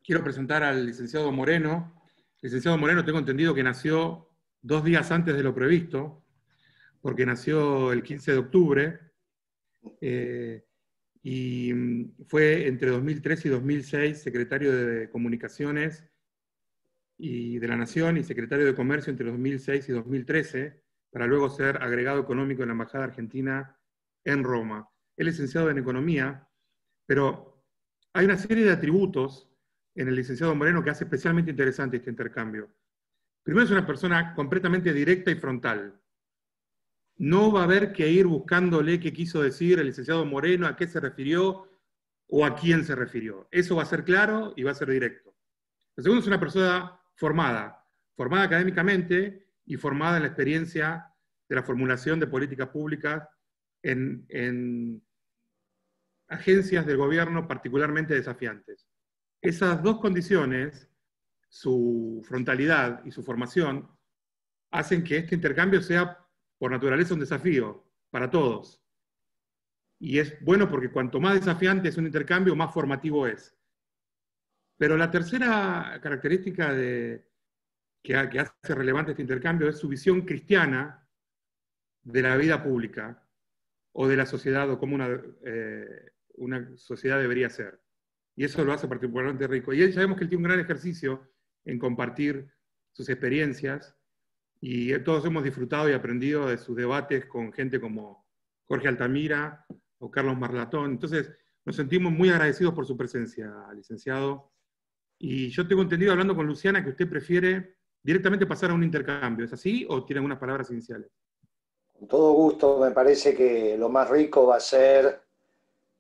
quiero presentar al licenciado Moreno. El licenciado Moreno, tengo entendido que nació 2 días antes de lo previsto, porque nació el 15 de octubre, y fue entre 2003 y 2006 secretario de Comunicaciones y de la Nación y secretario de Comercio entre 2006 y 2013, para luego ser agregado económico en la Embajada Argentina en Roma. Es licenciado en Economía, pero hay una serie de atributos en el licenciado Moreno que hace especialmente interesante este intercambio. Primero, es una persona completamente directa y frontal. No va a haber que ir buscándole qué quiso decir el licenciado Moreno, a qué se refirió o a quién se refirió. Eso va a ser claro y va a ser directo. Lo segundo, es una persona formada académicamente y formada en la experiencia de la formulación de políticas públicas en agencias del gobierno particularmente desafiantes. Esas dos condiciones, su frontalidad y su formación, hacen que este intercambio sea por naturaleza un desafío para todos. Y es bueno porque cuanto más desafiante es un intercambio, más formativo es. Pero la tercera característica que hace relevante este intercambio es su visión cristiana de la vida pública o de la sociedad, o como una sociedad debería ser. Y eso lo hace particularmente rico. Y sabemos que él tiene un gran ejercicio en compartir sus experiencias, y todos hemos disfrutado y aprendido de sus debates con gente como Jorge Altamira o Carlos Marlatón. Entonces, nos sentimos muy agradecidos por su presencia, licenciado. Y yo tengo entendido, hablando con Luciana, que usted prefiere directamente pasar a un intercambio. ¿Es así o tiene algunas palabras iniciales? Con todo gusto, me parece que lo más rico va a ser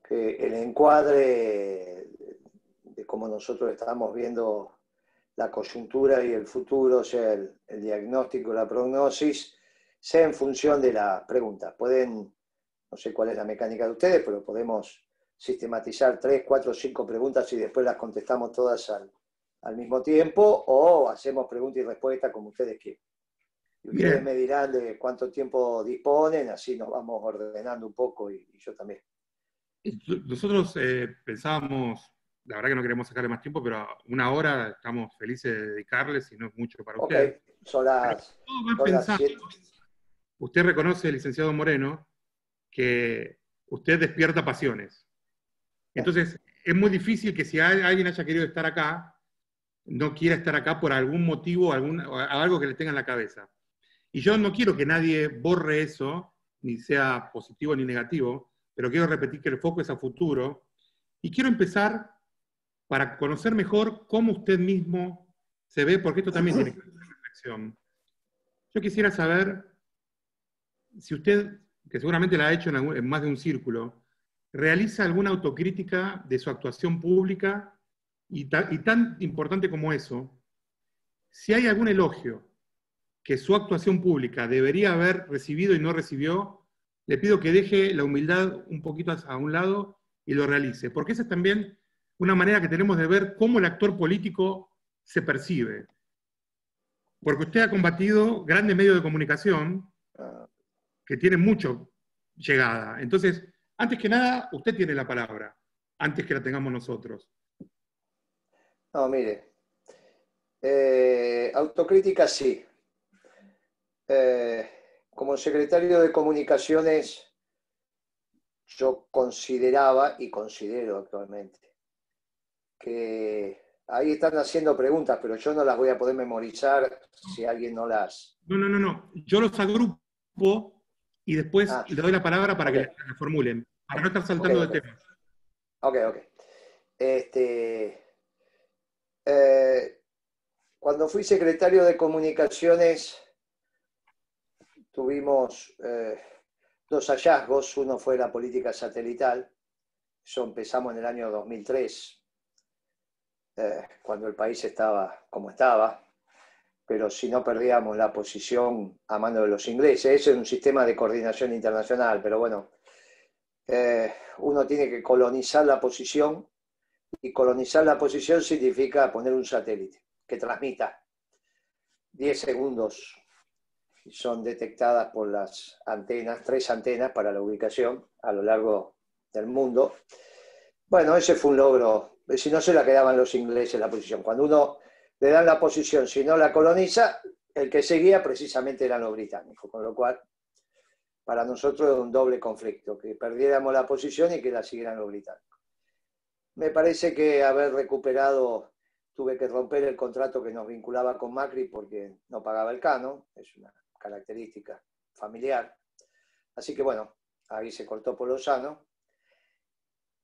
que el encuadre de cómo nosotros estamos viendo la coyuntura y el futuro, o sea, el diagnóstico, la prognosis, sea en función de la pregunta. Pueden, no sé cuál es la mecánica de ustedes, pero podemos sistematizar 3, 4, 5 preguntas y después las contestamos todas al mismo tiempo, o hacemos pregunta y respuesta como ustedes quieran. Y ustedes Bien. me dirán de cuánto tiempo disponen, así nos vamos ordenando un poco y yo también. Nosotros pensábamos, la verdad que no queremos sacarle más tiempo, pero 1 hora estamos felices de dedicarle, si no es mucho para Ok, usted. son Pero las, todo va son las pensando, 7. usted reconoce, licenciado Moreno, que usted despierta pasiones. Entonces, es muy difícil que si alguien haya querido estar acá, no quiera estar acá por algún motivo, algo que le tenga en la cabeza. Y yo no quiero que nadie borre eso, ni sea positivo ni negativo, pero quiero repetir que el foco es a futuro. Y quiero empezar para conocer mejor cómo usted mismo se ve, porque esto también tiene que ver con la reflexión. Yo quisiera saber si usted, que seguramente la ha hecho en más de un círculo, realiza alguna autocrítica de su actuación pública, y tan importante como eso, si hay algún elogio que su actuación pública debería haber recibido y no recibió, le pido que deje la humildad un poquito a un lado y lo realice, porque esa es también una manera que tenemos de ver cómo el actor político se percibe. Porque usted ha combatido grandes medios de comunicación que tienen mucho llegada. Entonces, antes que nada, usted tiene la palabra, antes que la tengamos nosotros. No, mire, autocrítica sí. Como secretario de Comunicaciones, yo consideraba y considero actualmente que ahí están haciendo preguntas, pero yo no las voy a poder memorizar si alguien no las... No. Yo los agrupo y después le doy la palabra para que Okay. la formulen, para no estar Okay, saltando de okay. temas. Ok. Cuando fui secretario de Comunicaciones, tuvimos 2 hallazgos. Uno fue la política satelital. Eso empezamos en el año 2003, cuando el país estaba como estaba, pero si no perdíamos la posición a mano de los ingleses. Ese es un sistema de coordinación internacional, pero bueno, uno tiene que colonizar la posición, y colonizar la posición significa poner un satélite que transmita 10 segundos. Son detectadas por las antenas, 3 antenas para la ubicación a lo largo del mundo. Bueno, ese fue un logro Si no, se la quedaban los ingleses la posición. Cuando uno le dan la posición, si no la coloniza, el que seguía precisamente eran los británicos, con lo cual para nosotros era un doble conflicto, que perdiéramos la posición y que la siguieran los británicos. Me parece que haber recuperado, tuve que romper el contrato que nos vinculaba con Macri porque no pagaba el canon, es una característica familiar. Así que bueno, ahí se cortó por lo sano.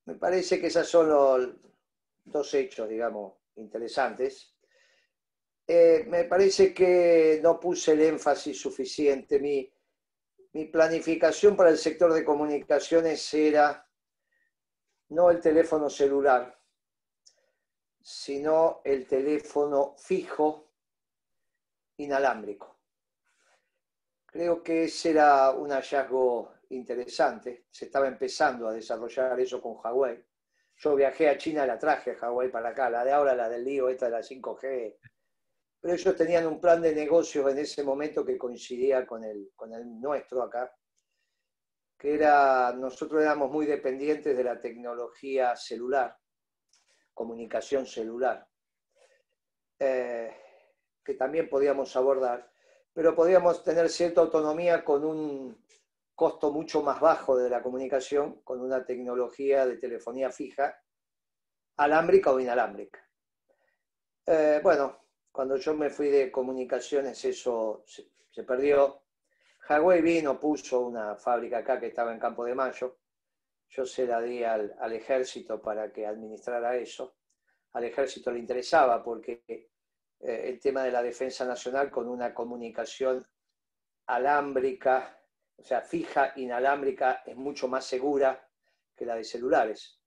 Me parece que esos son los dos hechos, digamos, interesantes. Me parece que no puse el énfasis suficiente. Mi planificación para el sector de comunicaciones era no el teléfono celular, sino el teléfono fijo inalámbrico. Creo que ese era un hallazgo interesante. Se estaba empezando a desarrollar eso con Huawei. Yo viajé a China, la traje a Huawei para acá, la de ahora, la del lío, esta de la 5G. Pero ellos tenían un plan de negocios en ese momento que coincidía con el nuestro acá, que era, nosotros éramos muy dependientes de la tecnología celular, comunicación celular, que también podíamos abordar, pero podíamos tener cierta autonomía con un costo mucho más bajo de la comunicación, con una tecnología de telefonía fija, alámbrica o inalámbrica. Bueno, cuando yo me fui de comunicaciones eso se perdió. Huawei vino, puso una fábrica acá que estaba en Campo de Mayo. Yo se la di al ejército para que administrara eso. Al ejército le interesaba porque el tema de la defensa nacional con una comunicación alámbrica, o sea, fija, inalámbrica, es mucho más segura que la de celulares.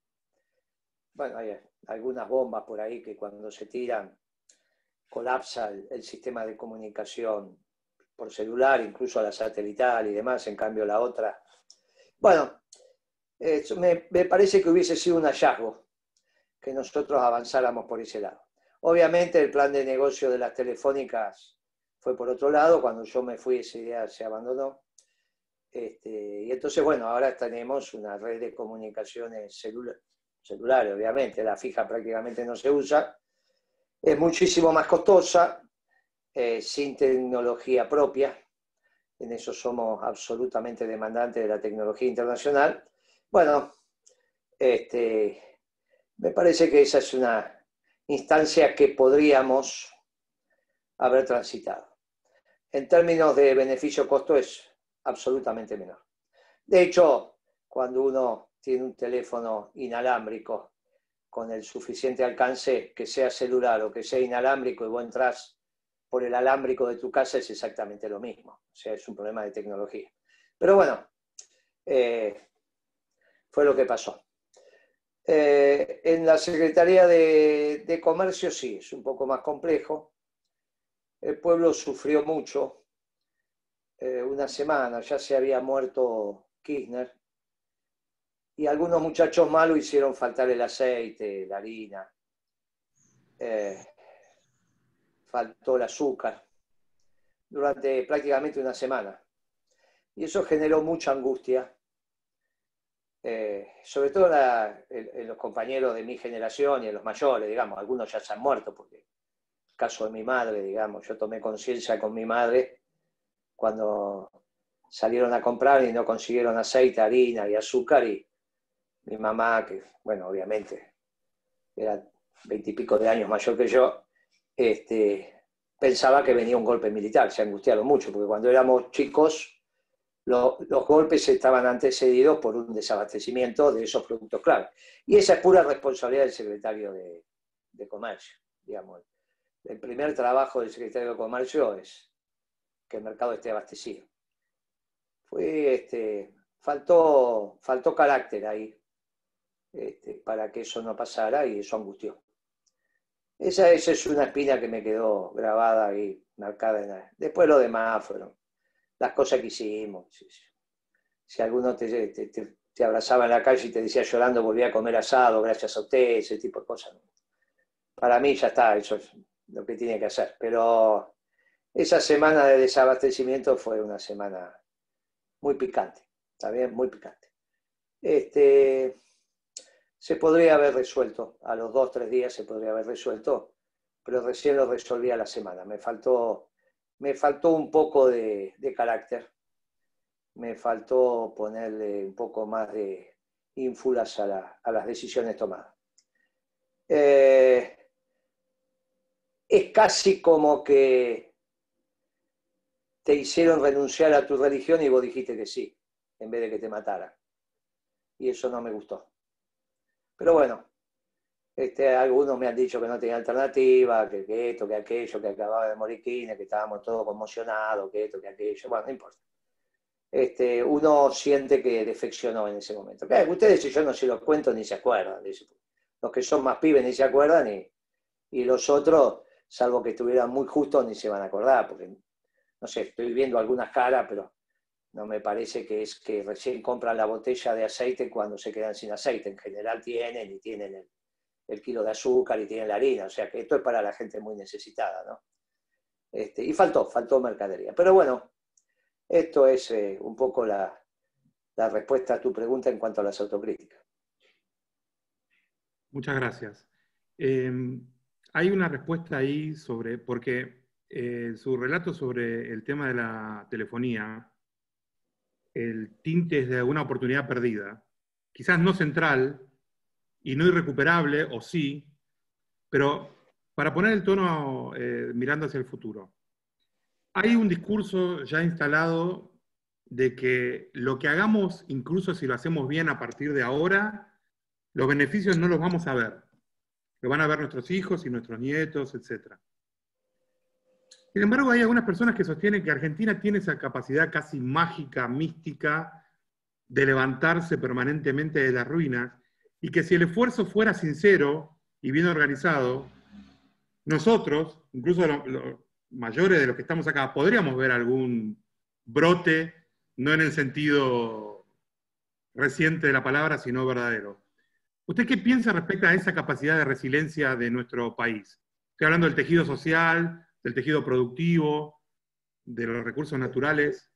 Bueno, hay algunas bombas por ahí que cuando se tiran colapsa el sistema de comunicación por celular, incluso a la satelital y demás, en cambio la otra. Bueno, me parece que hubiese sido un hallazgo que nosotros avanzáramos por ese lado. Obviamente el plan de negocio de las telefónicas fue por otro lado, cuando yo me fui esa idea se abandonó. Y entonces, bueno, ahora tenemos una red de comunicaciones celulares, obviamente, la fija prácticamente no se usa, es muchísimo más costosa, sin tecnología propia, en eso somos absolutamente demandantes de la tecnología internacional. Bueno, me parece que esa es una instancia que podríamos haber transitado. En términos de beneficio-costo es absolutamente menor. De hecho, cuando uno tiene un teléfono inalámbrico con el suficiente alcance, que sea celular o que sea inalámbrico, y vos entras por el alámbrico de tu casa, es exactamente lo mismo. O sea, es un problema de tecnología. Pero bueno, fue lo que pasó. En la Secretaría de Comercio sí, es un poco más complejo. El pueblo sufrió mucho. Una semana ya se había muerto Kirchner y algunos muchachos malos hicieron faltar el aceite, la harina, faltó el azúcar durante prácticamente una semana. Y eso generó mucha angustia, sobre todo en los compañeros de mi generación y en los mayores, digamos, algunos ya se han muerto, porque el caso de mi madre, digamos, yo tomé conciencia con mi madre cuando salieron a comprar y no consiguieron aceite, harina y azúcar, y mi mamá, que, bueno, obviamente era 20 y pico de años mayor que yo, pensaba que venía un golpe militar, se angustiaron mucho, porque cuando éramos chicos los golpes estaban antecedidos por un desabastecimiento de esos productos clave. Y esa es pura responsabilidad del secretario de Comercio, digamos. El primer trabajo del secretario de Comercio es que el mercado esté abastecido. Faltó carácter ahí para que eso no pasara y eso angustió. Esa es una espina que me quedó grabada ahí, marcada. Después lo demás fueron las cosas que hicimos. Si alguno te abrazaba en la calle y te decía llorando, volví a comer asado, gracias a usted, ese tipo de cosas. Para mí ya está, eso es lo que tiene que hacer. Pero esa semana de desabastecimiento fue una semana muy picante, ¿está bien? Muy picante. se podría haber resuelto. A los 2 o 3 días se podría haber resuelto, pero recién lo resolví a la semana. Me faltó un poco de carácter. Me faltó ponerle un poco más de ínfulas a las decisiones tomadas. Es casi como que te hicieron renunciar a tu religión y vos dijiste que sí, en vez de que te mataran. Y eso no me gustó. Pero bueno, algunos me han dicho que no tenía alternativa, que esto, que aquello, que acababa de morir Kirchner, que estábamos todos conmocionados, que esto, que aquello. Bueno, no importa. Uno siente que defeccionó en ese momento. Claro, ustedes, si yo no se los cuento, ni se acuerdan. Los que son más pibes ni se acuerdan, y los otros, salvo que estuvieran muy justos, ni se van a acordar, porque, no sé, estoy viendo algunas caras, pero no me parece que es que recién compran la botella de aceite cuando se quedan sin aceite. En general tienen, y tienen el kilo de azúcar, y tienen la harina. O sea que esto es para la gente muy necesitada, ¿no? Y faltó mercadería. Pero bueno, esto es un poco la respuesta a tu pregunta en cuanto a las autocríticas. Muchas gracias. Hay una respuesta ahí sobre, porque su relato sobre el tema de la telefonía, el tinte es de una oportunidad perdida, quizás no central y no irrecuperable, o sí, pero para poner el tono mirando hacia el futuro. Hay un discurso ya instalado de que lo que hagamos, incluso si lo hacemos bien a partir de ahora, los beneficios no los vamos a ver. Lo van a ver nuestros hijos y nuestros nietos, etc. Sin embargo, hay algunas personas que sostienen que Argentina tiene esa capacidad casi mágica, mística, de levantarse permanentemente de las ruinas, y que si el esfuerzo fuera sincero y bien organizado, nosotros, incluso los mayores de los que estamos acá, podríamos ver algún brote, no en el sentido reciente de la palabra, sino verdadero. ¿Usted qué piensa respecto a esa capacidad de resiliencia de nuestro país? Estoy hablando del tejido social, del tejido productivo, de los recursos naturales.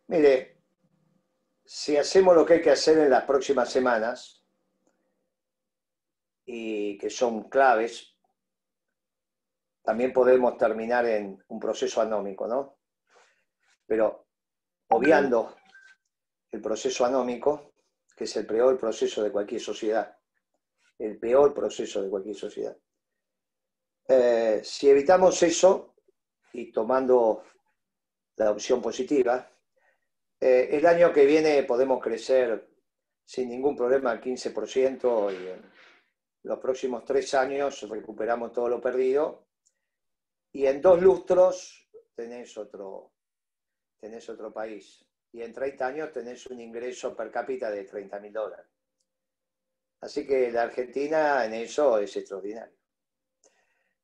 Mire, si hacemos lo que hay que hacer en las próximas semanas, y que son claves, también podemos terminar en un proceso anómico, ¿no? Pero obviando el proceso anómico, que es el peor proceso de cualquier sociedad, el peor proceso de cualquier sociedad. Si evitamos eso, y tomando la opción positiva, el año que viene podemos crecer sin ningún problema al 15%, y en los próximos 3 años recuperamos todo lo perdido, y en 2 lustros tenés otro país, y en 30 años tenés un ingreso per cápita de $30.000. Así que la Argentina en eso es extraordinaria.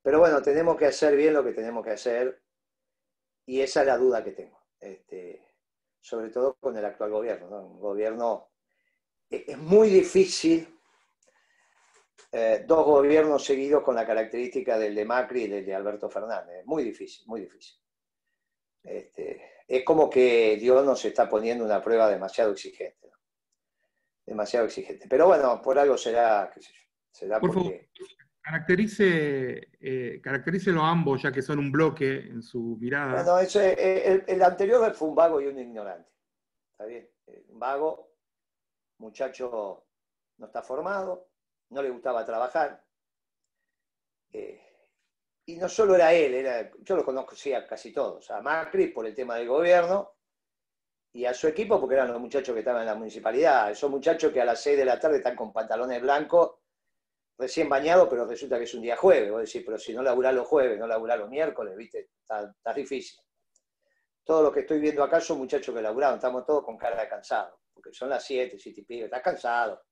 Pero bueno, tenemos que hacer bien lo que tenemos que hacer, y esa es la duda que tengo, sobre todo con el actual gobierno, ¿no? Un gobierno, es muy difícil, 2 gobiernos seguidos con la característica del de Macri y del de Alberto Fernández. Muy difícil, muy difícil. Es como que Dios nos está poniendo una prueba demasiado exigente, ¿no? Demasiado exigente. Pero bueno, por algo será, qué sé yo, será Por favor, porque... caracterícelo a ambos, ya que son un bloque en su mirada. Bueno, el anterior fue un vago y un ignorante. ¿Está bien? Un vago, muchacho no está formado, no le gustaba trabajar. Y no solo era él, yo lo conocía casi todos. A Macri por el tema del gobierno, y a su equipo porque eran los muchachos que estaban en la municipalidad. Esos muchachos que a las 6 de la tarde están con pantalones blancos, recién bañados, pero resulta que es un día jueves. Vos decís, pero si no laburás los jueves, no laburás los miércoles, ¿viste? Está difícil. Todo lo que estoy viendo acá son muchachos que laburaron, estamos todos con cara de cansado, porque son las 7, 7 y pico, estás cansado.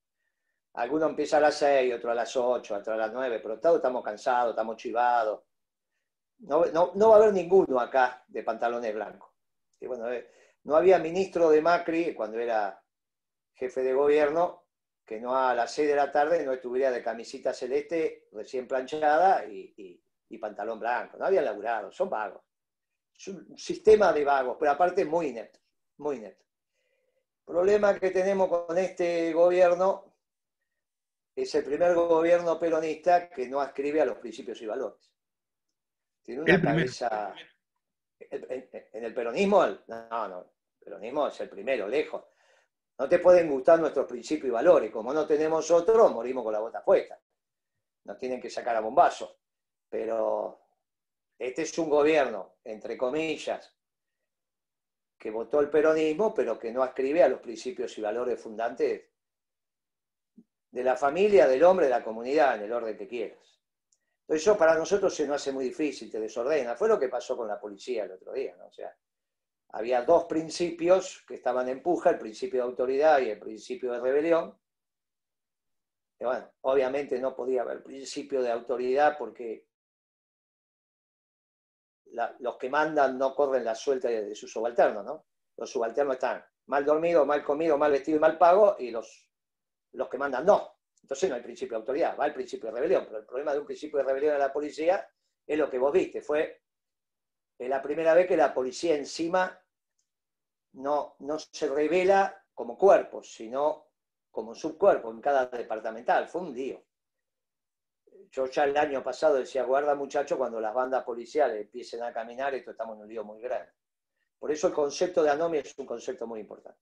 Algunos empiezan a las 6, otro a las 8, otro a las 9, pero todos estamos cansados, estamos chivados. No va a haber ninguno acá de pantalones blancos. Y bueno, no había ministro de Macri cuando era jefe de gobierno que no a las 6 de la tarde no estuviera de camisita celeste recién planchada y pantalón blanco. No habían laburado, son vagos. Es un sistema de vagos, pero aparte muy inepto, muy inepto. El problema que tenemos con este gobierno es el primer gobierno peronista que no adscribe a los principios y valores. Tiene una El primero. cabeza... En el peronismo, no, el peronismo es el primero, lejos. No te pueden gustar nuestros principios y valores. Como no tenemos otros, morimos con la bota puesta. Nos tienen que sacar a bombazo. Pero este es un gobierno, entre comillas, que votó el peronismo, pero que no adscribe a los principios y valores fundantes de la familia, del hombre, de la comunidad, en el orden que quieras. Entonces eso para nosotros se nos hace muy difícil, te desordena. Fue lo que pasó con la policía el otro día, ¿no? O sea, había dos principios que estaban en puja, el principio de autoridad y el principio de rebelión. Y bueno, obviamente no podía haber principio de autoridad porque los que mandan no corren la suelta de sus subalternos, ¿no? Los subalternos están mal dormidos, mal comidos, mal vestidos y mal pagos, y los que mandan no. Entonces no hay principio de autoridad, va el principio de rebelión. Pero el problema de un principio de rebelión en la policía es lo que vos viste. Fue la primera vez que la policía encima no se revela como cuerpo, sino como subcuerpo en cada departamental. Fue un lío. Yo ya el año pasado decía, guarda muchachos, cuando las bandas policiales empiecen a caminar, esto estamos en un lío muy grande. Por eso el concepto de anomia es un concepto muy importante.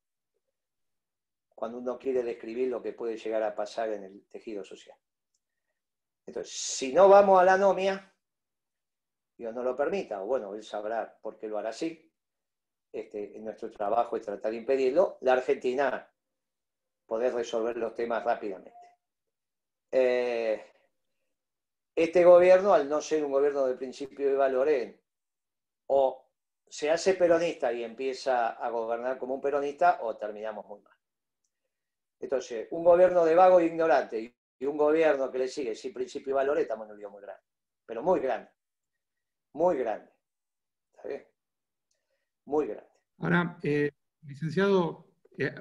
Cuando uno quiere describir lo que puede llegar a pasar en el tejido social. Entonces, si no vamos a la anomia, Dios no lo permita, o bueno, Él sabrá por qué lo hará así, en nuestro trabajo es tratar de impedirlo, la Argentina poder resolver los temas rápidamente. Este gobierno, al no ser un gobierno de principios y valores, o se hace peronista y empieza a gobernar como un peronista, o terminamos muy mal. Entonces, un gobierno de vago e ignorante y un gobierno que le sigue sin principio y valores, estamos en un lío muy grande. Pero muy grande. Muy grande. ¿Está bien? Muy grande. Ahora, licenciado,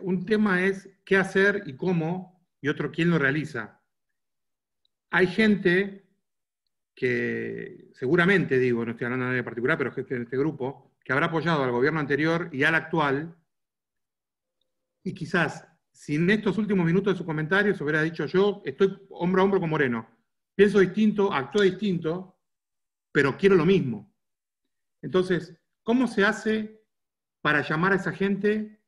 un tema es qué hacer y cómo, y otro quién lo realiza. Hay gente que, seguramente digo, no estoy hablando de nadie en particular, pero gente de este grupo, que habrá apoyado al gobierno anterior y al actual, y quizás, si en estos últimos minutos de sus comentarios hubiera dicho yo, estoy hombro a hombro con Moreno, pienso distinto, actúo distinto, pero quiero lo mismo. Entonces, ¿cómo se hace para llamar a esa gente?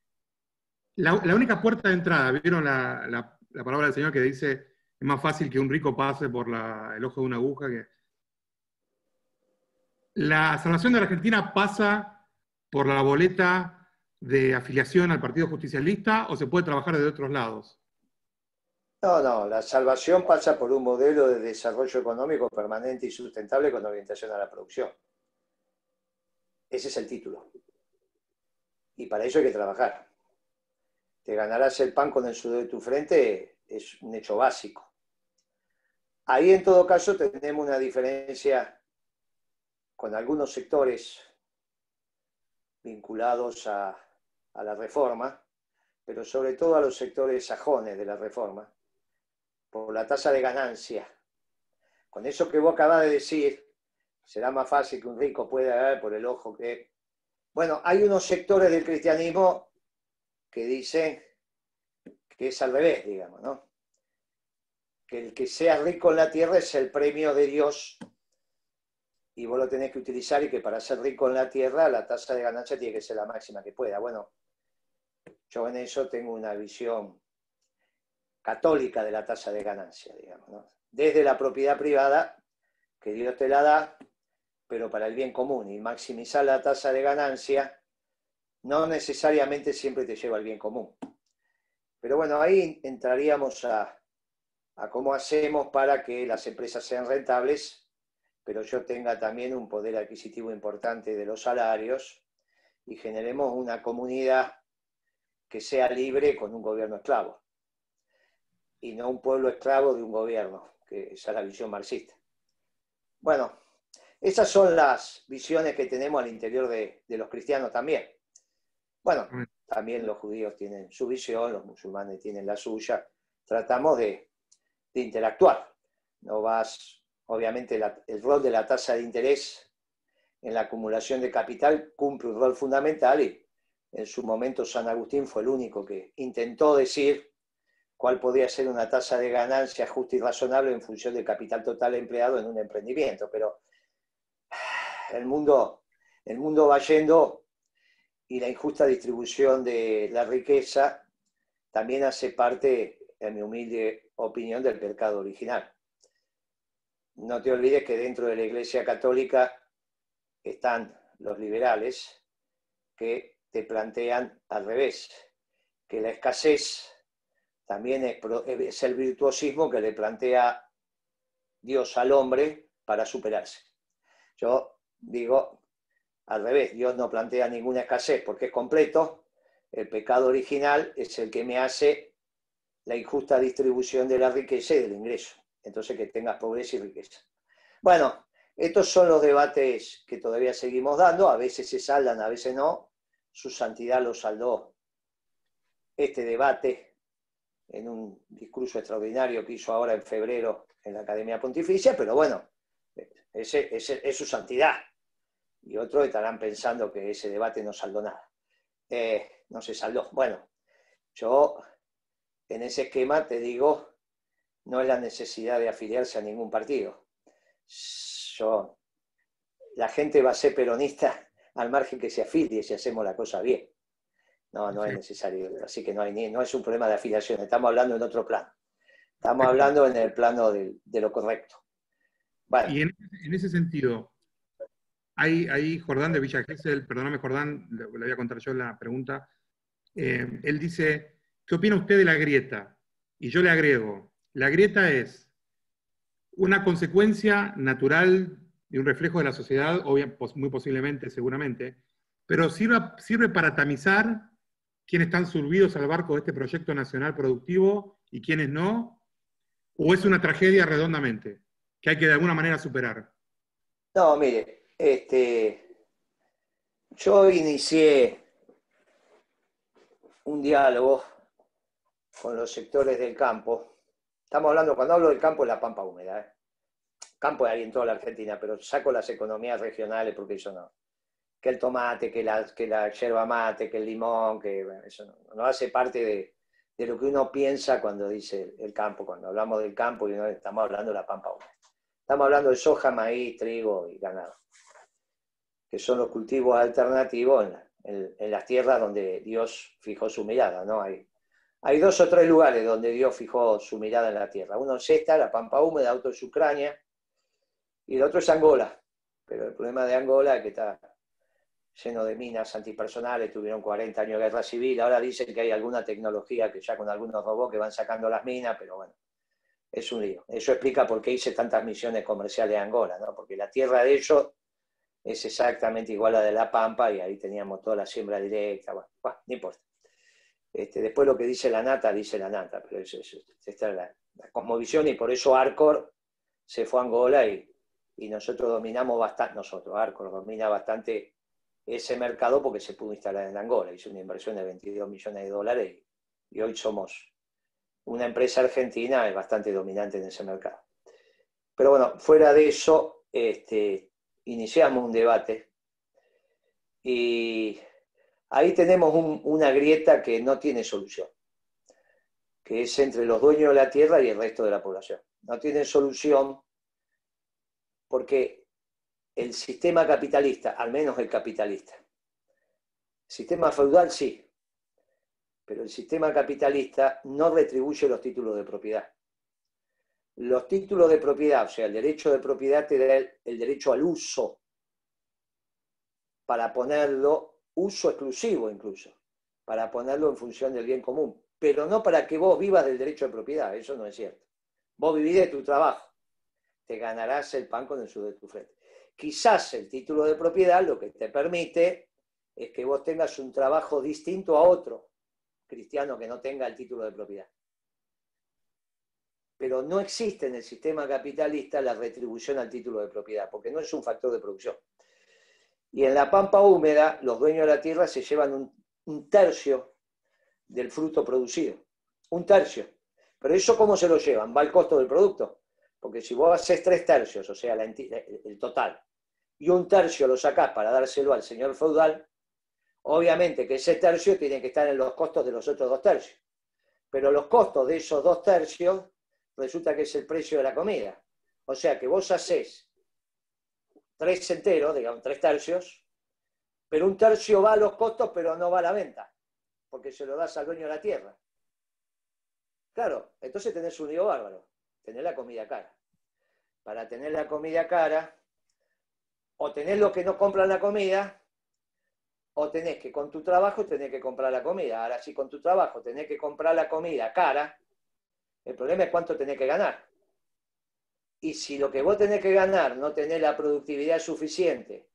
La única puerta de entrada, ¿vieron la palabra del Señor que dice, es más fácil que un rico pase por el ojo de una aguja? La salvación de la Argentina pasa por la boleta de afiliación al Partido Justicialista o se puede trabajar de otros lados. No, la salvación pasa por un modelo de desarrollo económico permanente y sustentable con orientación a la producción. Ese es el título. Y para eso hay que trabajar. Te ganarás el pan con el sudor de tu frente, es un hecho básico. Ahí en todo caso tenemos una diferencia con algunos sectores vinculados a la reforma, pero sobre todo a los sectores sajones de la reforma, por la tasa de ganancia. Con eso que vos acabás de decir, será más fácil que un rico pueda ver por el ojo que... Bueno, hay unos sectores del cristianismo que dicen que es al revés, digamos, ¿no? Que el que sea rico en la tierra es el premio de Dios y vos lo tenés que utilizar, y que para ser rico en la tierra la tasa de ganancia tiene que ser la máxima que pueda. Bueno, yo en eso tengo una visión católica de la tasa de ganancia, digamos, ¿no? Desde la propiedad privada, que Dios te la da, pero para el bien común, y maximizar la tasa de ganancia no necesariamente siempre te lleva al bien común. Pero bueno, ahí entraríamos a cómo hacemos para que las empresas sean rentables, pero yo tenga también un poder adquisitivo importante de los salarios y generemos una comunidad que sea libre con un gobierno esclavo y no un pueblo esclavo de un gobierno, que esa es la visión marxista. Bueno, esas son las visiones que tenemos al interior de los cristianos también. Bueno, también los judíos tienen su visión, los musulmanes tienen la suya. Tratamos de interactuar. No vas, obviamente, el rol de la tasa de interés en la acumulación de capital cumple un rol fundamental, y en su momento San Agustín fue el único que intentó decir, cuál podría ser una tasa de ganancia justa y razonable en función del capital total empleado en un emprendimiento. Pero el mundo va yendo y la injusta distribución de la riqueza también hace parte, en mi humilde opinión, del pecado original. No te olvides que dentro de la Iglesia Católica están los liberales que te plantean al revés, que la escasez también es el virtuosismo que le plantea Dios al hombre para superarse. Yo digo al revés, Dios no plantea ninguna escasez porque es completo. El pecado original es el que me hace la injusta distribución de la riqueza y del ingreso. Entonces que tengas pobreza y riqueza. Bueno, estos son los debates que todavía seguimos dando, a veces se saldan, a veces no. Su Santidad lo saldó este debate en un discurso extraordinario que hizo ahora en febrero en la Academia Pontificia, pero bueno, es su santidad. Y otros estarán pensando que ese debate no saldó nada. No se saldó. Bueno, yo en ese esquema te digo, no es la necesidad de afiliarse a ningún partido. La gente va a ser peronista al margen que se afilie si hacemos la cosa bien. No es necesario, así que no es un problema de afiliación, estamos hablando en otro plano. Estamos hablando en el plano de lo correcto. Bueno. Y en ese sentido, hay Jordán de Villa Gesell, perdóname Jordán, le voy a contar yo la pregunta. Él dice, ¿qué opina usted de la grieta? Y yo le agrego, la grieta es una consecuencia natural de un reflejo de la sociedad, muy posiblemente, seguramente, pero sirve para tamizar quiénes están subidos al barco de este proyecto nacional productivo y quiénes no, o es una tragedia redondamente, que hay que de alguna manera superar. No, mire, yo inicié un diálogo con los sectores del campo. Estamos hablando, cuando hablo del campo, es la pampa húmeda. Campo hay en toda la Argentina, pero saco las economías regionales porque eso no. Que el tomate, que la yerba mate, que el limón, que bueno, eso no hace parte de lo que uno piensa cuando dice el campo. Cuando hablamos del campo, y no estamos hablando de la pampa húmeda. Estamos hablando de soja, maíz, trigo y ganado, que son los cultivos alternativos en las tierras donde Dios fijó su mirada, ¿no? Hay 2 o 3 lugares donde Dios fijó su mirada en la tierra. Uno es esta, la pampa húmeda, otro es Ucrania, y el otro es Angola. Pero el problema de Angola es que está lleno de minas antipersonales, tuvieron 40 años de guerra civil, ahora dicen que hay alguna tecnología que ya con algunos robots que van sacando las minas, pero bueno, es un lío. Eso explica por qué hice tantas misiones comerciales a Angola, ¿no? Porque la tierra de ellos es exactamente igual a la de La Pampa y ahí teníamos toda la siembra directa, bueno, no importa. Después lo que dice la nata, pero esta es la cosmovisión y por eso Arcor se fue a Angola y nosotros dominamos bastante, Arcor domina bastante ese mercado porque se pudo instalar en Angola, hizo una inversión de 22 millones de dólares y hoy somos una empresa argentina bastante dominante en ese mercado. Pero bueno, fuera de eso, iniciamos un debate y ahí tenemos una grieta que no tiene solución, que es entre los dueños de la tierra y el resto de la población. No tiene solución porque el sistema capitalista, al menos el capitalista, sistema feudal sí, pero el sistema capitalista no retribuye los títulos de propiedad. Los títulos de propiedad, o sea, el derecho de propiedad te da el derecho al uso, para ponerlo, uso exclusivo incluso, para ponerlo en función del bien común, pero no para que vos vivas del derecho de propiedad, eso no es cierto. Vos vivís de tu trabajo, te ganarás el pan con el sudor de tu frente. Quizás el título de propiedad lo que te permite es que vos tengas un trabajo distinto a otro cristiano que no tenga el título de propiedad. Pero no existe en el sistema capitalista la retribución al título de propiedad, porque no es un factor de producción. Y en la pampa húmeda, los dueños de la tierra se llevan un tercio del fruto producido. Un tercio. Pero eso, ¿cómo se lo llevan? Va al costo del producto. Porque si vos haces 3 tercios, o sea, el total, y un tercio lo sacás para dárselo al señor feudal, obviamente que ese tercio tiene que estar en los costos de los otros 2 tercios. pero los costos de esos 2/3 resulta que es el precio de la comida. O sea que vos hacés 3 enteros, digamos 3/3, pero 1/3 va a los costos, pero no va a la venta, porque se lo das al dueño de la tierra. Claro, entonces tenés un lío bárbaro, tenés la comida cara. Para tener la comida cara, o tenés los que no compran la comida, o tenés que con tu trabajo tenés que comprar la comida. Ahora, si con tu trabajo tenés que comprar la comida cara, el problema es cuánto tenés que ganar. Y si lo que vos tenés que ganar no tenés la productividad suficiente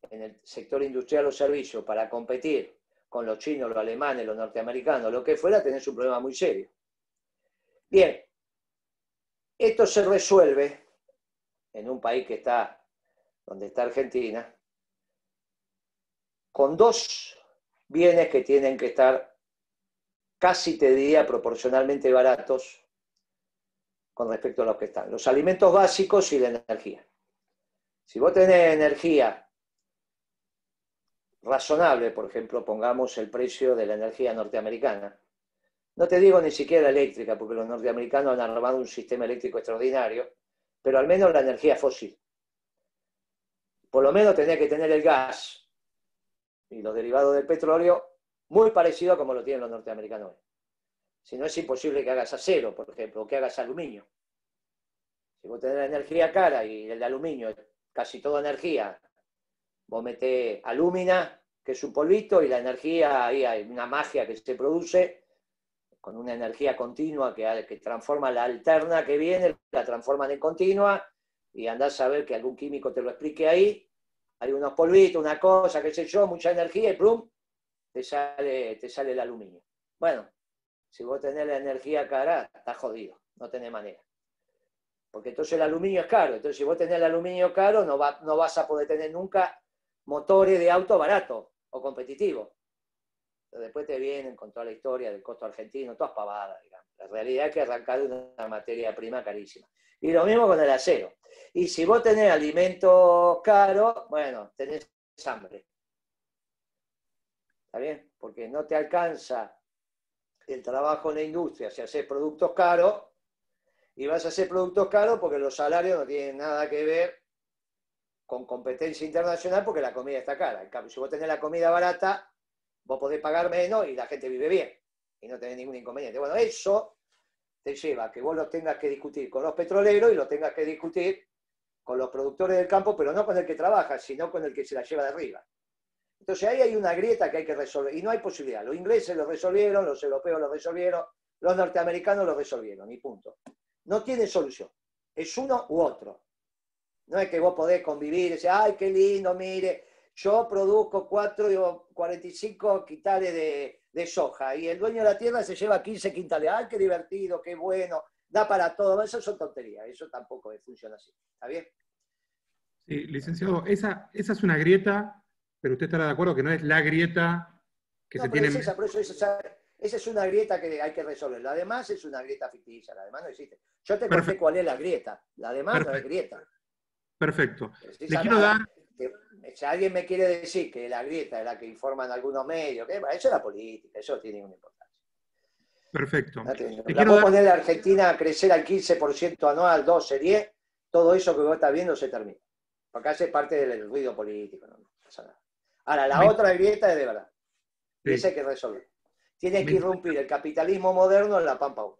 en el sector industrial o servicio para competir con los chinos, los alemanes, los norteamericanos, lo que fuera, tenés un problema muy serio. Bien, esto se resuelve en un país que está donde está Argentina, con 2 bienes que tienen que estar casi, te diría, proporcionalmente baratos con respecto a los que están. Los alimentos básicos y la energía. Si vos tenés energía razonable, por ejemplo, pongamos el precio de la energía norteamericana, no te digo ni siquiera eléctrica, porque los norteamericanos han armado un sistema eléctrico extraordinario, pero al menos la energía fósil. Por lo menos tenés que tener el gas y los derivados del petróleo muy parecido a como lo tienen los norteamericanos. Si no, es imposible que hagas acero, por ejemplo, o que hagas aluminio. Si vos tenés la energía cara y el de aluminio, casi toda energía, vos metés alúmina, que es un polvito, y la energía, ahí hay una magia que se produce con una energía continua que transforma la alterna que viene, la transforman en continua, y andás a ver que algún químico te lo explique ahí. Hay unos polvitos, una cosa, qué sé yo, mucha energía y plum, te sale el aluminio. Bueno, si vos tenés la energía cara, estás jodido, no tenés manera. Porque entonces el aluminio es caro. Entonces si vos tenés el aluminio caro, no vas a poder tener nunca motores de auto baratos o competitivos. Pero después te vienen con toda la historia del costo argentino, todas pavadas, digamos. La realidad es que arrancar de una materia prima carísima. Y lo mismo con el acero. Y si vos tenés alimentos caros, bueno, tenés hambre. ¿Está bien? Porque no te alcanza el trabajo en la industria si haces productos caros, y vas a hacer productos caros porque los salarios no tienen nada que ver con competencia internacional porque la comida está cara. En cambio, si vos tenés la comida barata, vos podés pagar menos y la gente vive bien y no tenés ningún inconveniente. Bueno, eso te lleva a que vos lo tengas que discutir con los petroleros y lo tengas que discutir con los productores del campo, pero no con el que trabaja, sino con el que se la lleva de arriba. Entonces ahí hay una grieta que hay que resolver y no hay posibilidad. Los ingleses lo resolvieron, los europeos lo resolvieron, los norteamericanos lo resolvieron y punto. No tiene solución. Es uno u otro. No es que vos podés convivir y decir, ay, qué lindo, mire, yo produzco 45 quintales de soja y el dueño de la tierra se lleva 15 quintales. Ay, qué divertido, qué bueno, da para todo. Eso son tonterías, eso tampoco funciona así. ¿Está bien? Sí, licenciado, esa es una grieta, pero usted estará de acuerdo que no es la grieta que No, se pero tiene. es esa, por eso esa es una grieta que hay que resolver. La demás es una grieta ficticia, la demás no existe. Yo te conté cuál es la grieta, la demás no es grieta. Perfecto. Le quiero dar... Si alguien me quiere decir que la grieta es la que informan algunos medios, eso es la política, eso tiene una importancia. Perfecto. La puedo poner la Argentina a crecer al 15% anual, 12, 10, todo eso que vos estás viendo se termina. Porque hace parte del ruido político, no pasa nada. Ahora, la otra grieta es de verdad. Y esa hay que resolver. Tiene que irrumpir el capitalismo moderno en la Pampa 1.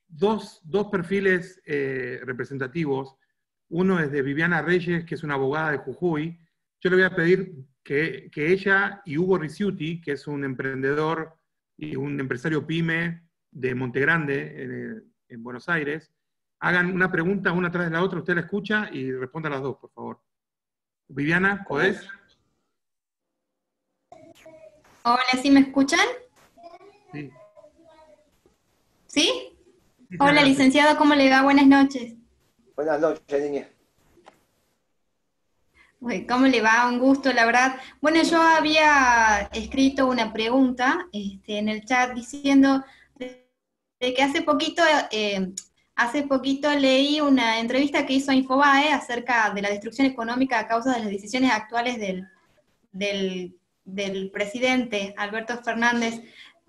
Dos perfiles representativos. Uno es de Viviana Reyes, que es una abogada de Jujuy. Yo le voy a pedir que ella y Hugo Ricciuti, que es un emprendedor y un empresario pyme de Montegrande, en Buenos Aires, hagan una pregunta una tras de la otra, usted la escucha y responda a las dos, por favor. Viviana, ¿podés? Hola, ¿sí me escuchan? Sí. ¿Sí? Hola, licenciado, ¿cómo le va? Buenas noches. Buenas noches, niña. ¿Cómo le va? Un gusto, la verdad. Bueno, yo había escrito una pregunta en el chat diciendo de que hace poquito leí una entrevista que hizo Infobae acerca de la destrucción económica a causa de las decisiones actuales del presidente Alberto Fernández.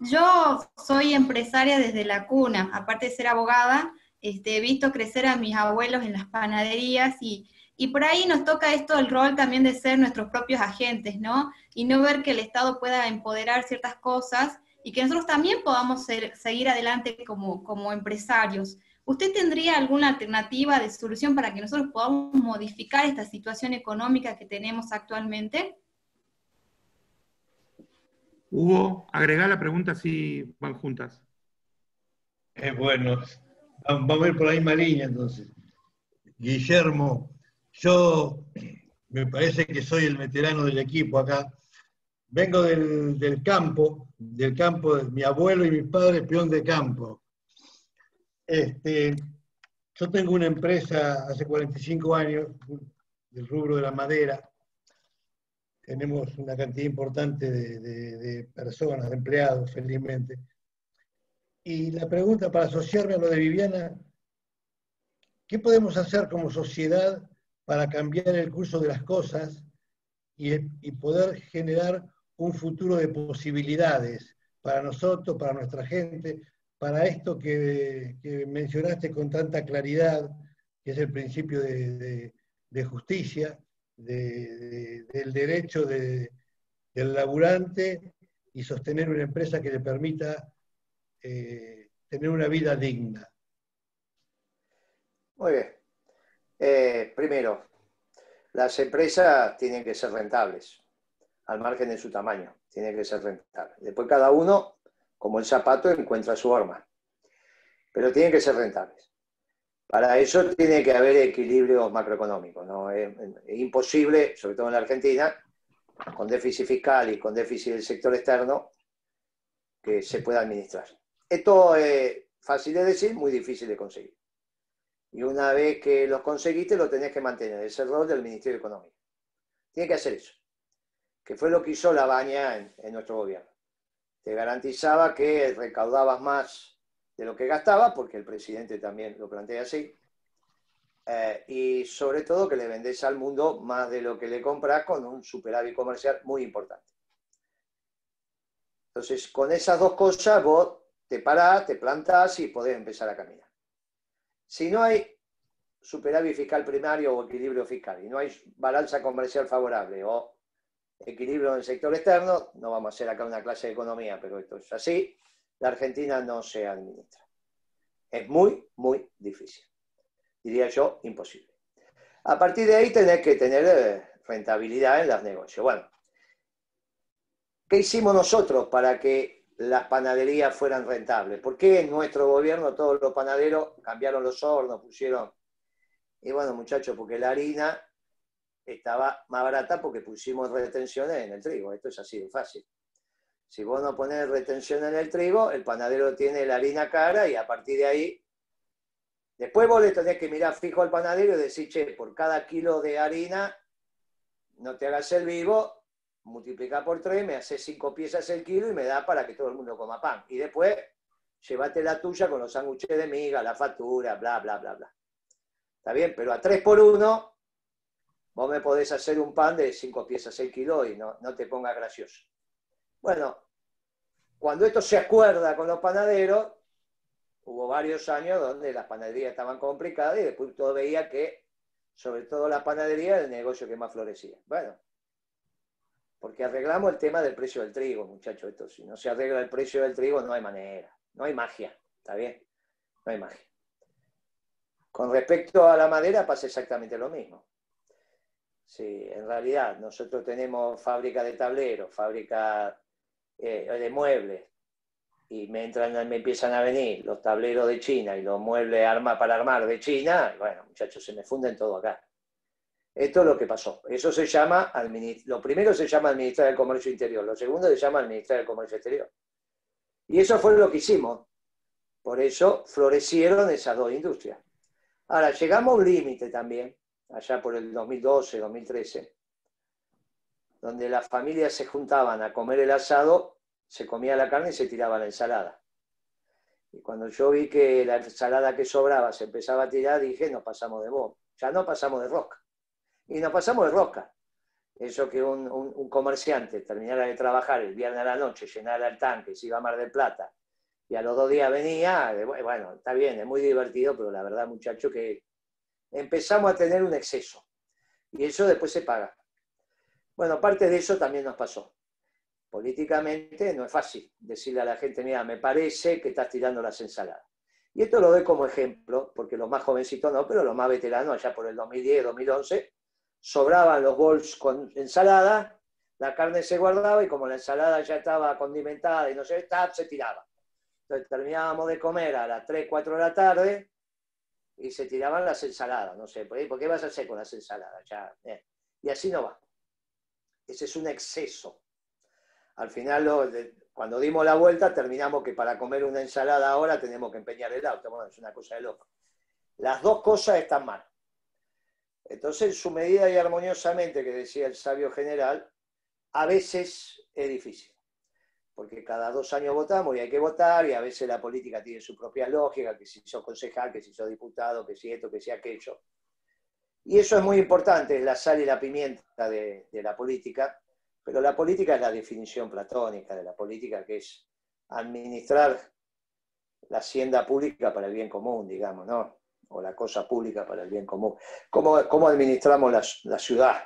Yo soy empresaria desde la cuna, aparte de ser abogada, he visto crecer a mis abuelos en las panaderías y por ahí nos toca esto el rol también de ser nuestros propios agentes, ¿no? Y no ver que el Estado pueda empoderar ciertas cosas y que nosotros también podamos seguir adelante como empresarios. ¿Usted tendría alguna alternativa de solución para que nosotros podamos modificar esta situación económica que tenemos actualmente? Hugo, agregá la pregunta si van juntas. Bueno, vamos a ir por la misma línea entonces. Guillermo, yo me parece que soy el veterano del equipo acá. Vengo del campo, mi abuelo y mi padre peón de campo. Yo tengo una empresa hace 45 años del rubro de la madera. Tenemos una cantidad importante de personas, de empleados, felizmente. Y la pregunta para asociarme a lo de Viviana, ¿qué podemos hacer como sociedad para cambiar el curso de las cosas y poder generar un futuro de posibilidades para nosotros, para nuestra gente, para esto que mencionaste con tanta claridad, que es el principio de justicia, del derecho del laburante y sostener una empresa que le permita tener una vida digna? Muy bien. Primero, las empresas tienen que ser rentables, al margen de su tamaño, tienen que ser rentables. Después cada uno, como el zapato, encuentra su horma, pero tienen que ser rentables. Para eso tiene que haber equilibrio macroeconómico, ¿no? Es imposible, sobre todo en la Argentina, con déficit fiscal y con déficit del sector externo, que se pueda administrar. Esto es fácil de decir, muy difícil de conseguir. Y una vez que los conseguiste, lo tenés que mantener. Es el rol del Ministerio Económico. Tiene que hacer eso, que fue lo que hizo la Baña en nuestro gobierno. Te garantizaba que recaudabas más de lo que gastabas, porque el presidente también lo plantea así, y sobre todo que le vendés al mundo más de lo que le compras con un superávit comercial muy importante. Entonces, con esas dos cosas vos te parás, te plantás y podés empezar a caminar. Si no hay superávit fiscal primario o equilibrio fiscal y no hay balanza comercial favorable o equilibrio en el sector externo, no vamos a hacer acá una clase de economía, pero esto es así, la Argentina no se administra. Es muy, muy difícil. Diría yo, imposible. A partir de ahí tenés que tener rentabilidad en los negocios. Bueno, ¿qué hicimos nosotros para que las panaderías fueran rentables? ¿Por qué en nuestro gobierno todos los panaderos cambiaron los hornos, pusieron? Y bueno, muchachos, porque la harina estaba más barata porque pusimos retenciones en el trigo. Esto es así de fácil. Si vos no pones retención en el trigo, el panadero tiene la harina cara y a partir de ahí, después vos le tenés que mirar fijo al panadero y decir, che, por cada kilo de harina, no te hagas el vivo, multiplica por 3, me haces 5 piezas el kilo y me da para que todo el mundo coma pan. Y después, llévate la tuya con los sándwiches de miga, la factura, bla, bla, bla, bla. Está bien, pero a 3 por 1, vos me podés hacer un pan de 5 piezas el kilo y no te pongas gracioso. Bueno, cuando esto se acuerda con los panaderos, hubo varios años donde las panaderías estaban complicadas y después todo veía que, sobre todo la panadería, era el negocio que más florecía. Bueno, porque arreglamos el tema del precio del trigo, muchachos. Esto, si no se arregla el precio del trigo, no hay manera, no hay magia, ¿está bien? No hay magia. Con respecto a la madera pasa exactamente lo mismo. Sí, en realidad nosotros tenemos fábrica de tableros, fábrica de muebles, y me empiezan a venir los tableros de China y los muebles para armar de China, y bueno, muchachos, se me funden todo acá. Esto es lo que pasó. Eso se llama, lo primero se llama el Ministerio del Comercio Interior, lo segundo se llama el Ministerio del Comercio Exterior. Y eso fue lo que hicimos. Por eso florecieron esas dos industrias. Ahora, llegamos a un límite también, allá por el 2012, 2013, donde las familias se juntaban a comer el asado, se comía la carne y se tiraba la ensalada. Y cuando yo vi que la ensalada que sobraba se empezaba a tirar, dije, nos pasamos de bomba. Ya no pasamos de rosca. Y nos pasamos de rosca. Eso que un comerciante terminara de trabajar el viernes a la noche, llenara el tanque, se iba a Mar del Plata, y a los 2 días venía, bueno, está bien, es muy divertido, pero la verdad, muchacho, que empezamos a tener un exceso. Y eso después se paga. Bueno, parte de eso también nos pasó. Políticamente no es fácil decirle a la gente, mira, me parece que estás tirando las ensaladas. Y esto lo doy como ejemplo, porque los más jovencitos no, pero los más veteranos, allá por el 2010, 2011, sobraban los bols con ensalada, la carne se guardaba y como la ensalada ya estaba condimentada y no sé, se tiraba. Entonces terminábamos de comer a las 3, 4 de la tarde y se tiraban las ensaladas, no sé, ¿por qué vas a hacer con las ensaladas? Ya, y así no va. Ese es un exceso. Al final, cuando dimos la vuelta, terminamos que para comer una ensalada ahora tenemos que empeñar el auto. Bueno, es una cosa de loco. Las dos cosas están mal. Entonces, en su medida y armoniosamente, que decía el sabio general, a veces es difícil. Porque cada 2 años votamos y hay que votar, y a veces la política tiene su propia lógica, que si sos concejal, que si sos diputado, que si esto, que si aquello. Y eso es muy importante, es la sal y la pimienta de la política, pero la política es la definición platónica de la política, que es administrar la hacienda pública para el bien común, digamos, ¿no? O la cosa pública para el bien común. ¿Cómo administramos la ciudad?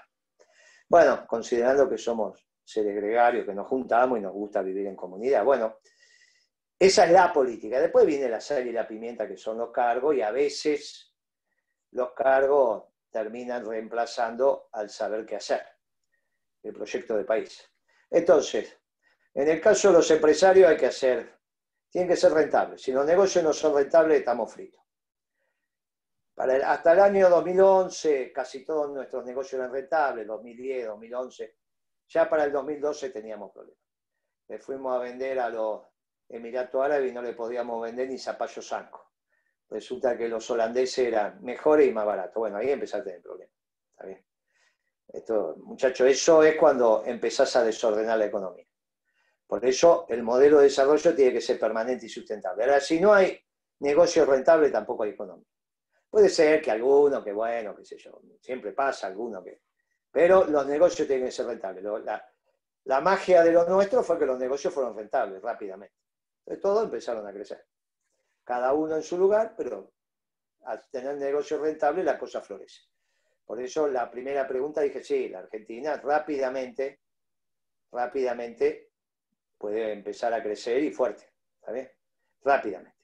Bueno, considerando que somos seres gregarios, que nos juntamos y nos gusta vivir en comunidad. Bueno, esa es la política. Después viene la sal y la pimienta, que son los cargos, y a veces los cargos terminan reemplazando al saber qué hacer, el proyecto de país. Entonces, en el caso de los empresarios tienen que ser rentables. Si los negocios no son rentables, estamos fritos. Hasta el año 2011, casi todos nuestros negocios eran rentables, 2010, 2011. Ya para el 2012 teníamos problemas. Le fuimos a vender a los Emiratos Árabes y no le podíamos vender ni zapallo zanco. Resulta que los holandeses eran mejores y más baratos. Bueno, ahí empezás a tener problemas. ¿Está bien? Muchachos, eso es cuando empezás a desordenar la economía. Por eso el modelo de desarrollo tiene que ser permanente y sustentable. Ahora, si no hay negocio rentable, tampoco hay economía. Puede ser que alguno, que bueno, qué sé yo, siempre pasa alguno que... Pero los negocios tienen que ser rentables. La magia de lo nuestro fue que los negocios fueron rentables rápidamente. Entonces todos empezaron a crecer. Cada uno en su lugar, pero al tener negocios rentables la cosa florece. Por eso la primera pregunta dije, sí, la Argentina rápidamente puede empezar a crecer y fuerte. ¿Está bien? Rápidamente.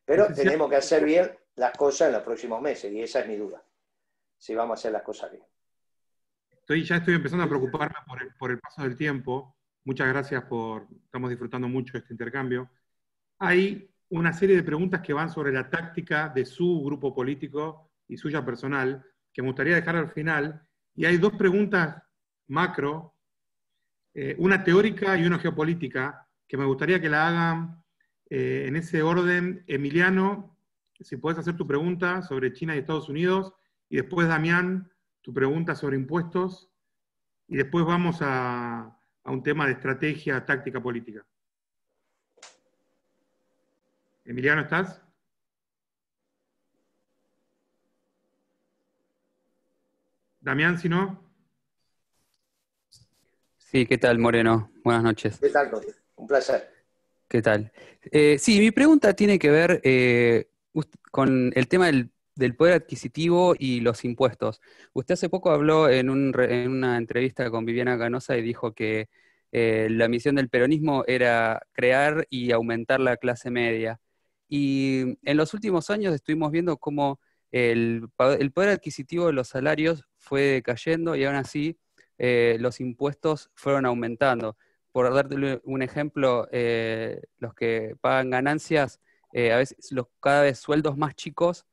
Pero tenemos que hacer bien las cosas en los próximos meses, y esa es mi duda. Si vamos a hacer las cosas bien. Ya estoy empezando a preocuparme por el paso del tiempo. Muchas gracias estamos disfrutando mucho este intercambio. Hay una serie de preguntas que van sobre la táctica de su grupo político y suya personal, que me gustaría dejar al final. Y hay 2 preguntas macro, una teórica y una geopolítica, que me gustaría que la hagan en ese orden. Emiliano, si puedes hacer tu pregunta sobre China y Estados Unidos, y después Damián, tu pregunta sobre impuestos, y después vamos a un tema de estrategia, táctica, política. Emiliano, ¿estás? Damián, si no. Sí, ¿qué tal, Moreno? Buenas noches. ¿Qué tal, Coti? Un placer. ¿Qué tal? Sí, mi pregunta tiene que ver con el tema del poder adquisitivo y los impuestos. Usted hace poco habló en una entrevista con Viviana Canosa y dijo que la misión del peronismo era crear y aumentar la clase media. Y en los últimos años estuvimos viendo cómo el poder adquisitivo de los salarios fue cayendo y aún así los impuestos fueron aumentando. Por darte un ejemplo, los que pagan ganancias, a veces cada vez sueldos más chicos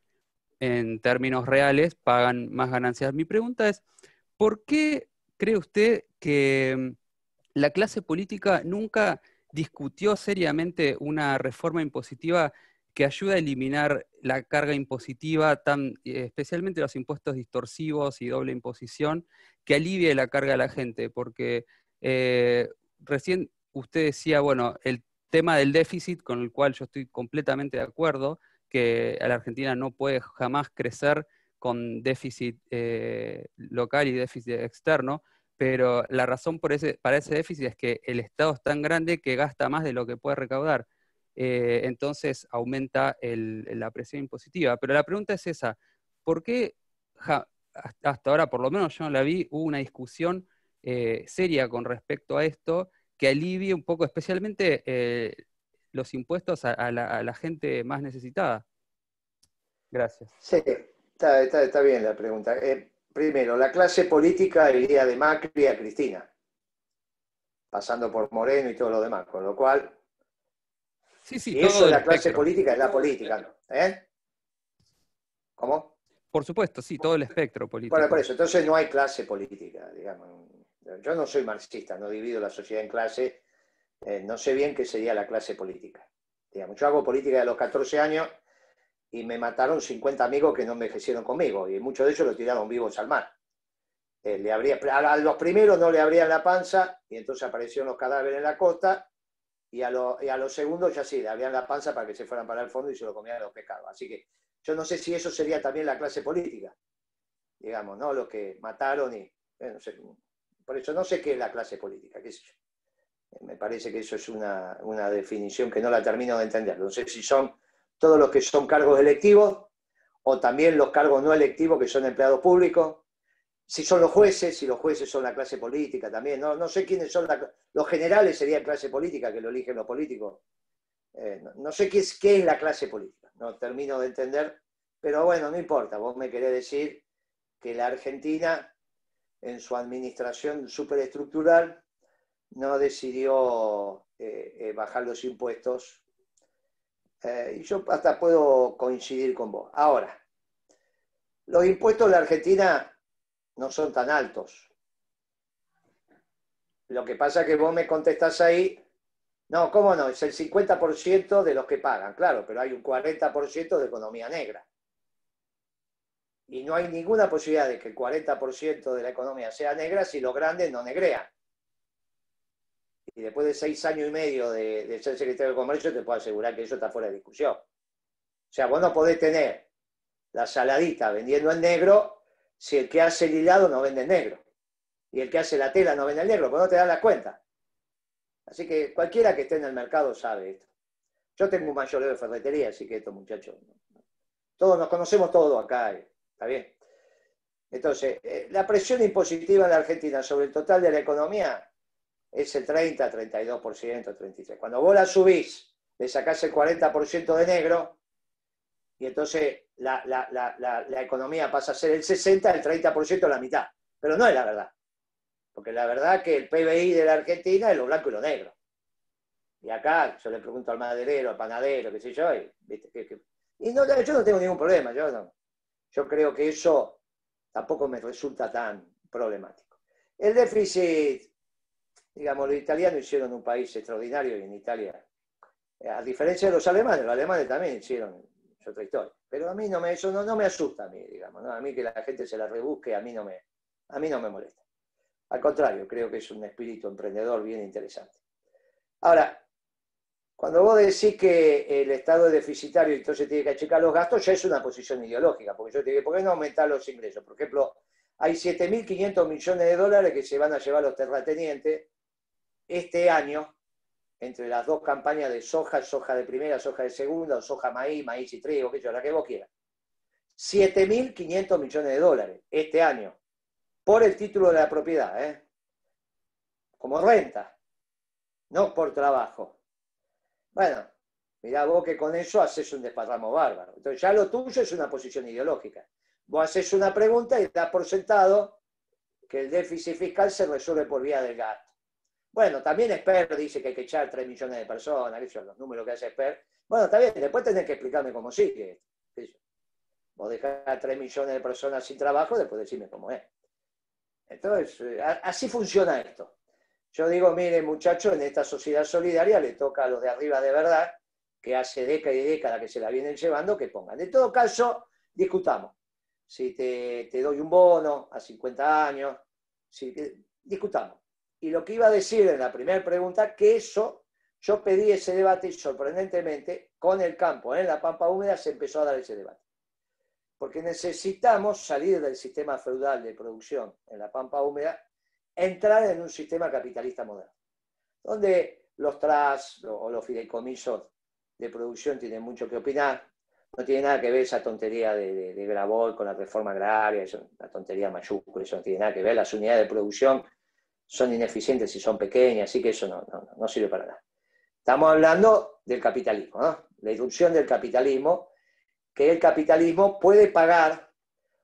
en términos reales pagan más ganancias. Mi pregunta es, ¿por qué cree usted que la clase política nunca discutió seriamente una reforma impositiva que ayude a eliminar la carga impositiva, especialmente los impuestos distorsivos y doble imposición, que alivie la carga a la gente? Porque recién usted decía, bueno, el tema del déficit, con el cual yo estoy completamente de acuerdo, que a la Argentina no puede jamás crecer con déficit local y déficit externo, pero la razón para ese déficit es que el Estado es tan grande que gasta más de lo que puede recaudar. Entonces aumenta la presión impositiva. Pero la pregunta es esa, ¿por qué hasta ahora, por lo menos yo no la vi, hubo una discusión seria con respecto a esto que alivie un poco, especialmente los impuestos a la gente más necesitada? Gracias. Sí, está bien la pregunta. Primero, la clase política iría de Macri a Cristina, pasando por Moreno y todo lo demás, con lo cual, Sí, si todo eso es el la clase espectro. política, es la política, ¿no? ¿Cómo? Por supuesto, sí, todo el espectro político. Por eso, entonces no hay clase política, digamos. Yo no soy marxista, no divido la sociedad en clases, no sé bien qué sería la clase política. Digamos, yo hago política de los 14 años y me mataron 50 amigos que no envejecieron conmigo, y muchos de ellos lo tiraron vivos al mar. A los primeros no le abrían la panza, y entonces aparecieron los cadáveres en la costa, y a los segundos ya sí, le abrían la panza para que se fueran para el fondo y se lo comían los pescados. Así que yo no sé si eso sería también la clase política, digamos, ¿no? Los que mataron y... no sé, por eso no sé qué es la clase política, qué sé yo. Me parece que eso es una definición que no la termino de entender. No sé si son todos los que son cargos electivos o también los cargos no electivos que son empleados públicos. Si son los jueces, si los jueces son la clase política también. No sé quiénes son los generales, serían clase política, que lo eligen los políticos. No sé qué es la clase política. No termino de entender, pero bueno, no importa. Vos me querés decir que la Argentina, en su administración superestructural, no decidió bajar los impuestos. Y yo hasta puedo coincidir con vos. Ahora, los impuestos en la Argentina no son tan altos. Lo que pasa es que vos me contestás ahí, no, ¿cómo no? Es el 50% de los que pagan, claro, pero hay un 40% de economía negra. Y no hay ninguna posibilidad de que el 40% de la economía sea negra si los grandes no negrean. Y después de 6 años y medio de ser secretario de Comercio, te puedo asegurar que eso está fuera de discusión. O sea, vos no podés tener la saladita vendiendo en negro si el que hace el hilado no vende en negro. Y el que hace la tela no vende en negro, porque no te dan la cuenta. Así que cualquiera que esté en el mercado sabe esto. Yo tengo un mayoreo de ferretería, así que estos muchachos, todos nos conocemos todos acá, ¿está bien? Entonces, la presión impositiva en la Argentina sobre el total de la economía es el 30, 32%, 33%. Cuando vos la subís, le sacás el 40% de negro, y entonces la economía pasa a ser el 60, el 30% la mitad. Pero no es la verdad. Porque la verdad es que el PBI de la Argentina es lo blanco y lo negro. Y acá yo le pregunto al maderero, al panadero, qué sé yo, y no, yo no tengo ningún problema. Yo creo que eso tampoco me resulta tan problemático. El déficit, digamos, los italianos hicieron un país extraordinario, y en Italia, a diferencia de los alemanes también hicieron otra historia. Pero a mí eso no me asusta a mí, digamos, ¿no? A mí que la gente se la rebusque, a mí no me molesta. Al contrario, creo que es un espíritu emprendedor bien interesante. Ahora, cuando vos decís que el Estado es deficitario y entonces tiene que achicar los gastos, ya es una posición ideológica, porque yo te digo, ¿por qué no aumentar los ingresos? Por ejemplo, hay 7.500 millones de dólares que se van a llevar los terratenientes este año, entre las dos campañas de soja de primera, soja de segunda, o soja maíz y trigo, que yo, la que vos quieras. 7.500 millones de dólares este año, por el título de la propiedad, como renta, no por trabajo. Bueno, mirá vos que con eso haces un desparramo bárbaro. Entonces ya lo tuyo es una posición ideológica. Vos haces una pregunta y das por sentado que el déficit fiscal se resuelve por vía del gasto. Bueno, también Esper dice que hay que echar 3 millones de personas, que son los números que hace Esper. Bueno, está bien, después tenés que explicarme cómo sigue. Vos dejás a 3 millones de personas sin trabajo, después decime cómo es. Entonces, así funciona esto. Yo digo, mire, muchachos, en esta sociedad solidaria le toca a los de arriba de verdad, que hace décadas y décadas que se la vienen llevando, que pongan. En todo caso, discutamos. Si te doy un bono a 50 años, discutamos. Y lo que iba a decir en la primera pregunta, que eso, yo pedí ese debate y sorprendentemente, con el campo en la Pampa Húmeda se empezó a dar ese debate. Porque necesitamos salir del sistema feudal de producción en la Pampa Húmeda entrar en un sistema capitalista moderno, donde los trusts o los fideicomisos de producción tienen mucho que opinar. No tiene nada que ver esa tontería de Grabois con la reforma agraria, es una tontería mayúscula, eso no tiene nada que ver. Las unidades de producción son ineficientes y son pequeñas, así que eso no sirve para nada. Estamos hablando del capitalismo, ¿no? La irrupción del capitalismo, que el capitalismo puede pagar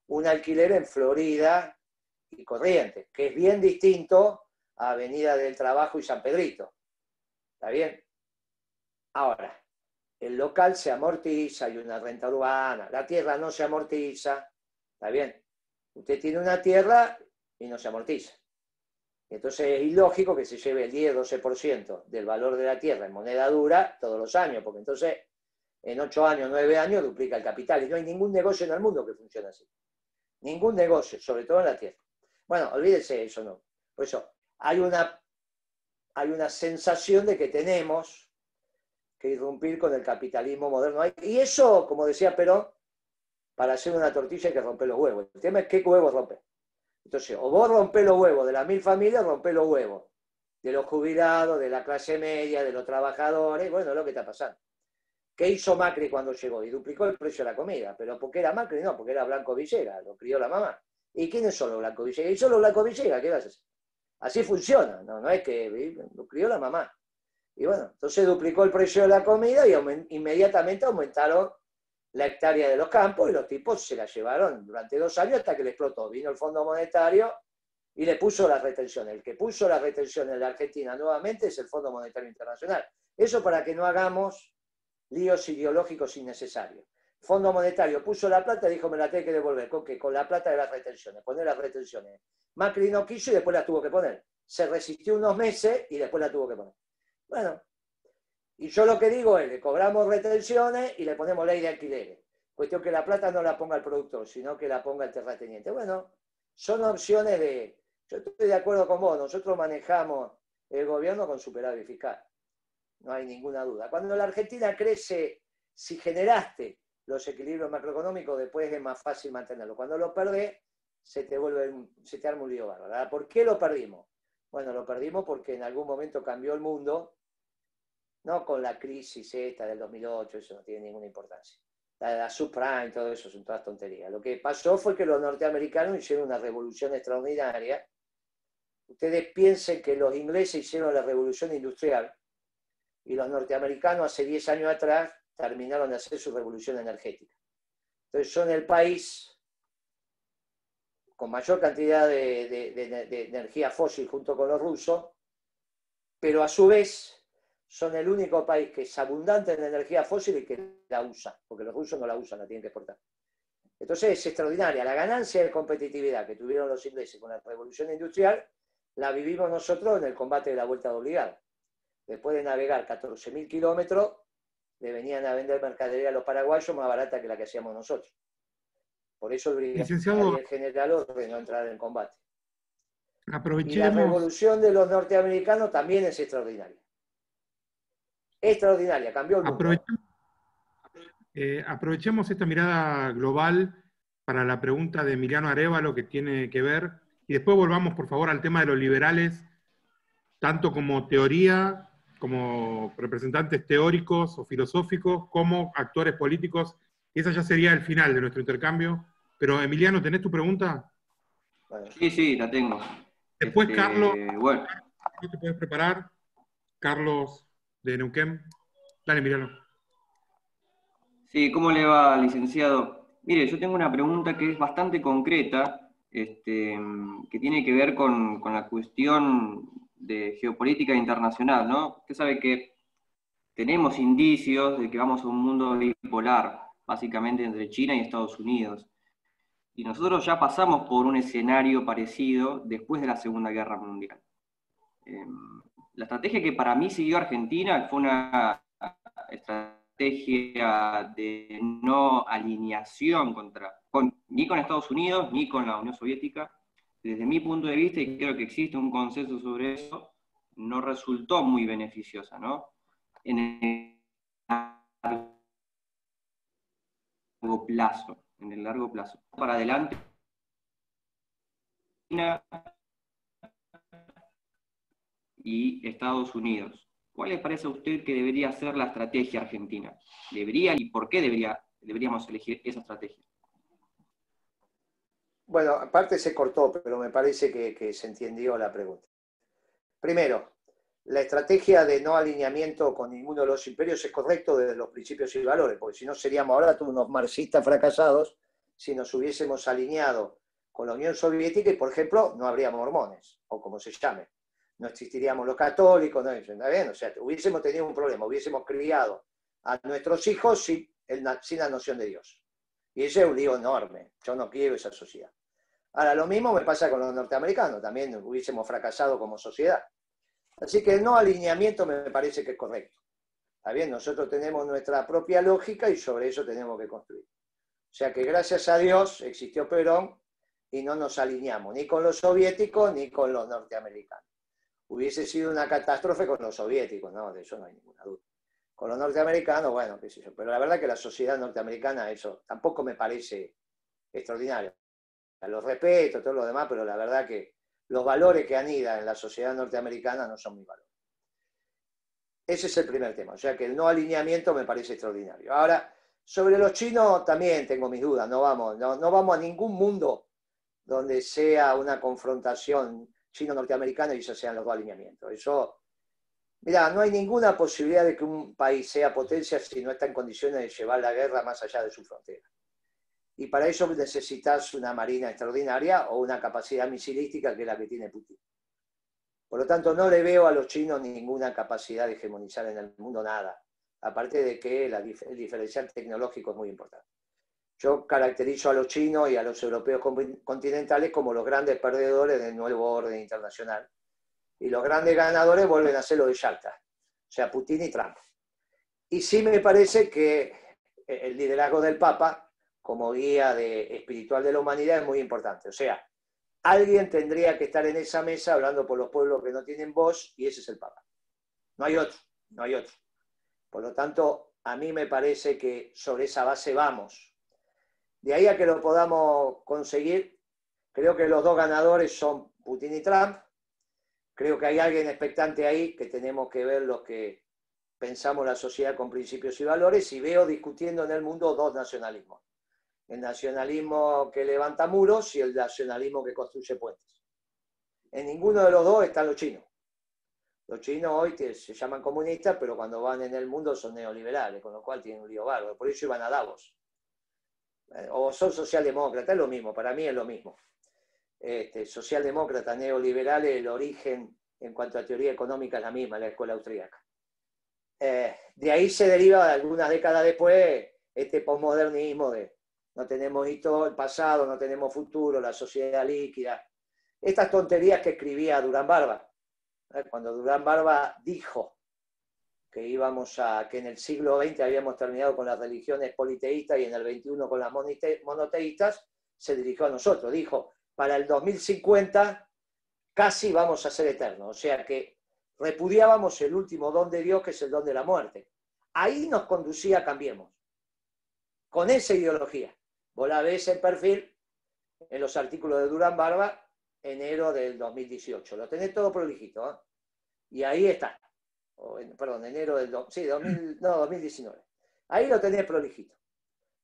un alquiler en Florida y Corrientes, que es bien distinto a Avenida del Trabajo y San Pedrito. ¿Está bien? Ahora, el local se amortiza, hay una renta urbana, la tierra no se amortiza, ¿está bien? Usted tiene una tierra y no se amortiza. Entonces es ilógico que se lleve el 10-12% del valor de la tierra en moneda dura todos los años, porque entonces en 8 años, 9 años duplica el capital y no hay ningún negocio en el mundo que funcione así. Ningún negocio, sobre todo en la tierra. Bueno, olvídese de eso, no. Por eso hay una sensación de que tenemos que irrumpir con el capitalismo moderno. Y eso, como decía Perón, para hacer una tortilla hay que romper los huevos. El tema es qué huevos romper. Entonces, o vos rompés los huevos de las 1000 familias, rompés los huevos de los jubilados, de la clase media, de los trabajadores. Bueno, es lo que está pasando. ¿Qué hizo Macri cuando llegó? Y duplicó el precio de la comida. ¿Pero por qué era Macri? No, porque era Blanco Villegas, lo crió la mamá. ¿Y quiénes son los Blanco Villegas? Y son los Blanco Villegas, ¿qué vas a hacer? Así funciona, no es que lo crió la mamá. Y bueno, entonces duplicó el precio de la comida y inmediatamente aumentaron la hectárea de los campos y los tipos se la llevaron durante 2 años hasta que le explotó. Vino el Fondo Monetario y le puso las retenciones. El que puso las retenciones en la Argentina nuevamente es el Fondo Monetario Internacional. Eso para que no hagamos líos ideológicos innecesarios. El Fondo Monetario puso la plata y dijo, me la tengo que devolver. ¿Con qué? Con la plata de las retenciones. Poner las retenciones. Macri no quiso y después las tuvo que poner. Se resistió unos meses y después la tuvo que poner. Bueno, y yo lo que digo es, le cobramos retenciones y le ponemos ley de alquileres. Cuestión que la plata no la ponga el productor, sino que la ponga el terrateniente. Bueno, son opciones de... Yo estoy de acuerdo con vos, nosotros manejamos el gobierno con superávit fiscal. No hay ninguna duda. Cuando la Argentina crece, si generaste los equilibrios macroeconómicos, después es más fácil mantenerlo. Cuando lo perdés, se te arma un lío bárbaro. ¿Por qué lo perdimos? Bueno, lo perdimos porque en algún momento cambió el mundo, no con la crisis esta del 2008, eso no tiene ninguna importancia. La subprime, todo eso son todas tonterías. Lo que pasó fue que los norteamericanos hicieron una revolución extraordinaria. Ustedes piensen que los ingleses hicieron la revolución industrial y los norteamericanos hace 10 años atrás terminaron de hacer su revolución energética. Entonces son el país con mayor cantidad de energía fósil junto con los rusos, pero a su vez son el único país que es abundante en energía fósil y que la usa, porque los rusos no la usan, la tienen que exportar. Entonces es extraordinaria. La ganancia de competitividad que tuvieron los ingleses con la revolución industrial, la vivimos nosotros en el combate de la vuelta de obligado. Después de navegar 14.000 kilómetros, le venían a vender mercadería a los paraguayos más barata que la que hacíamos nosotros. Por eso el brigadier general ordenó entrar en combate. Y la revolución de los norteamericanos también es extraordinaria. Extraordinaria, cambió el mundo. Aprovechemos esta mirada global para la pregunta de Emiliano Arévalo que tiene que ver, y después volvamos por favor al tema de los liberales, tanto como teoría, como representantes teóricos o filosóficos, como actores políticos, y esa ya sería el final de nuestro intercambio. Pero Emiliano, ¿tenés tu pregunta? Bueno. Sí, la tengo. Después Carlos, bueno. ¿no te puedes preparar? Carlos de Neuquén. Dale, Emiliano. Sí, ¿cómo le va, licenciado? Mire, yo tengo una pregunta que es bastante concreta, que tiene que ver con la cuestión de geopolítica internacional, ¿no? Usted sabe que tenemos indicios de que vamos a un mundo bipolar, básicamente entre China y Estados Unidos. Y nosotros ya pasamos por un escenario parecido después de la Segunda Guerra Mundial. La estrategia que para mí siguió Argentina fue una estrategia de no alineación ni con Estados Unidos ni con la Unión Soviética. Desde mi punto de vista, y creo que existe un consenso sobre eso, no resultó muy beneficiosa, ¿no? En el largo plazo. Para adelante, y Estados Unidos. ¿Cuál le parece a usted que debería ser la estrategia argentina? ¿Debería y por qué deberíamos elegir esa estrategia? Bueno, aparte se cortó, pero me parece que se entendió la pregunta. Primero, la estrategia de no alineamiento con ninguno de los imperios es correcto desde los principios y valores, porque si no seríamos ahora todos unos marxistas fracasados si nos hubiésemos alineado con la Unión Soviética y, por ejemplo, no habría mormones, o como se llame. No existiríamos los católicos, ¿no? ¿Está bien? O sea, hubiésemos tenido un problema, hubiésemos criado a nuestros hijos sin la noción de Dios. Y ese es un lío enorme. Yo no quiero esa sociedad. Ahora, lo mismo me pasa con los norteamericanos, también hubiésemos fracasado como sociedad. Así que el no alineamiento me parece que es correcto. Está bien, nosotros tenemos nuestra propia lógica y sobre eso tenemos que construir. O sea que gracias a Dios existió Perón y no nos alineamos ni con los soviéticos ni con los norteamericanos. Hubiese sido una catástrofe con los soviéticos, no, de eso no hay ninguna duda. Con los norteamericanos, bueno, qué sé yo, pero la verdad que la sociedad norteamericana, eso tampoco me parece extraordinario. Los respeto, todo lo demás, pero la verdad que los valores que anidan en la sociedad norteamericana no son mis valores. Ese es el primer tema, o sea que el no alineamiento me parece extraordinario. Ahora, sobre los chinos también tengo mis dudas, no vamos a ningún mundo donde sea una confrontación chino-norteamericana y esos sean los dos alineamientos. Eso, mirá, no hay ninguna posibilidad de que un país sea potencia si no está en condiciones de llevar la guerra más allá de su frontera. Y para eso necesitas una marina extraordinaria o una capacidad misilística que es la que tiene Putin. Por lo tanto, no le veo a los chinos ninguna capacidad de hegemonizar en el mundo nada, aparte de que el diferencial tecnológico es muy importante. Yo caracterizo a los chinos y a los europeos continentales como los grandes perdedores del nuevo orden internacional. Y los grandes ganadores vuelven a ser los de Yalta, o sea, Putin y Trump. Y sí me parece que el liderazgo del Papa como guía espiritual de la humanidad es muy importante. O sea, alguien tendría que estar en esa mesa hablando por los pueblos que no tienen voz y ese es el Papa. No hay otro, no hay otro. Por lo tanto, a mí me parece que sobre esa base vamos. De ahí a que lo podamos conseguir, creo que los dos ganadores son Putin y Trump. Creo que hay alguien expectante ahí que tenemos que ver los que pensamos la sociedad con principios y valores y veo discutiendo en el mundo dos nacionalismos. El nacionalismo que levanta muros y el nacionalismo que construye puentes. En ninguno de los dos están los chinos. Los chinos hoy se llaman comunistas, pero cuando van en el mundo son neoliberales, con lo cual tienen un lío bárbaro. Por eso iban a Davos. O son socialdemócratas, es lo mismo, para mí es lo mismo. Socialdemócrata, neoliberal, el origen en cuanto a teoría económica es la misma, la escuela austríaca. De ahí se deriva, algunas décadas después, este posmodernismo de no tenemos hito, el pasado, no tenemos futuro, la sociedad líquida. Estas tonterías que escribía Durán Barba. Cuando Durán Barba dijo que en el siglo XX habíamos terminado con las religiones politeístas y en el XXI con las monoteístas, se dirigió a nosotros. Dijo, para el 2050 casi vamos a ser eternos. O sea que repudiábamos el último don de Dios, que es el don de la muerte. Ahí nos conducía a Cambiemos. Con esa ideología. Vos la ves en perfil en los artículos de Durán Barba, enero del 2018. Lo tenés todo prolijito, ¿eh? Y ahí está. Perdón, enero del 2019. Ahí lo tenés prolijito.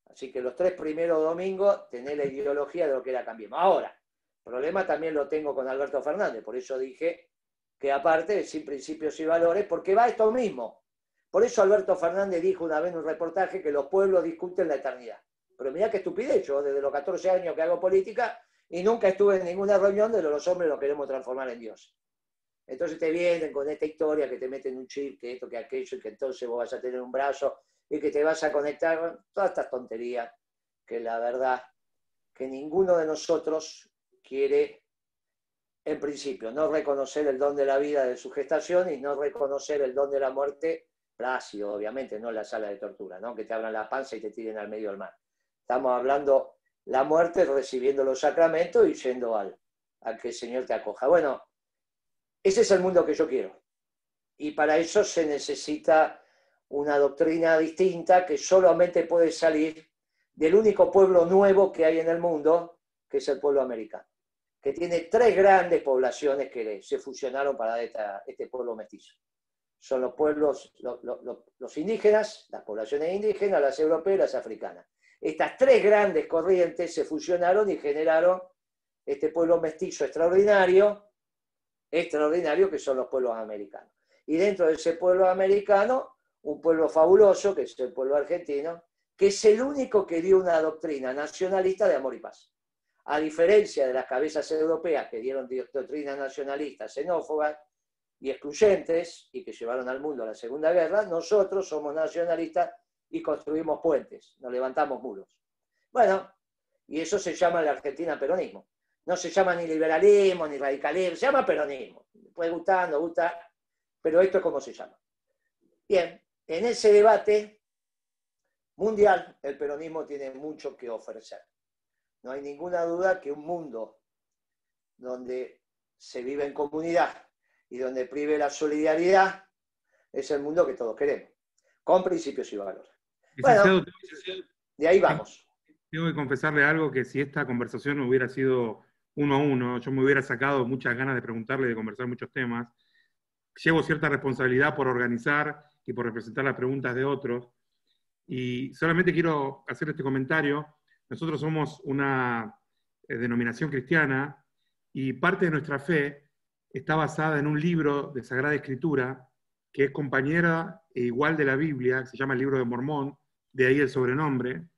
Así que los 3 primeros domingos tenés la ideología de lo que era Cambiemos. Ahora, el problema también lo tengo con Alberto Fernández. Por eso dije que aparte, sin principios y valores, porque va esto mismo. Por eso Alberto Fernández dijo una vez en un reportaje que los pueblos discuten la eternidad. Pero mirá qué estupidez, yo desde los 14 años que hago política y nunca estuve en ninguna reunión de los hombres los queremos transformar en Dios. Entonces te vienen con esta historia que te meten un chip, que esto, que aquello, y que entonces vos vas a tener un brazo y que te vas a conectar, bueno, todas estas tonterías que la verdad que ninguno de nosotros quiere, en principio, no reconocer el don de la vida de su gestación y no reconocer el don de la muerte, plácido, obviamente, no en la sala de tortura, ¿no? Que te abran la panza y te tiren al medio del mar. Estamos hablando la muerte recibiendo los sacramentos y yendo al que el Señor te acoja. Bueno, ese es el mundo que yo quiero. Y para eso se necesita una doctrina distinta que solamente puede salir del único pueblo nuevo que hay en el mundo, que es el pueblo americano. que tiene 3 grandes poblaciones que se fusionaron para dar este pueblo mestizo. Son los pueblos, los indígenas, las poblaciones indígenas, las europeas y las africanas. Estas 3 grandes corrientes se fusionaron y generaron este pueblo mestizo extraordinario que son los pueblos americanos. Y dentro de ese pueblo americano, un pueblo fabuloso, que es el pueblo argentino, que es el único que dio una doctrina nacionalista de amor y paz. A diferencia de las cabezas europeas que dieron doctrinas nacionalistas, xenófobas y excluyentes, y que llevaron al mundo a la Segunda Guerra, nosotros somos nacionalistas y construimos puentes, nos levantamos muros. Bueno, y eso se llama en la Argentina peronismo. No se llama ni liberalismo, ni radicalismo, se llama peronismo. Puede gustar, no gusta, pero esto es como se llama. Bien, en ese debate mundial, el peronismo tiene mucho que ofrecer. No hay ninguna duda que un mundo donde se vive en comunidad y donde prive la solidaridad es el mundo que todos queremos, con principios y valores. Bueno, de ahí vamos. Tengo que confesarle algo, que si esta conversación hubiera sido 1 a 1, yo me hubiera sacado muchas ganas de preguntarle y de conversar muchos temas. Llevo cierta responsabilidad por organizar y por representar las preguntas de otros. Y solamente quiero hacer este comentario. Nosotros somos una denominación cristiana y parte de nuestra fe está basada en un libro de Sagrada Escritura que es compañera e igual de la Biblia, que se llama el Libro de Mormón, de ahí el sobrenombre.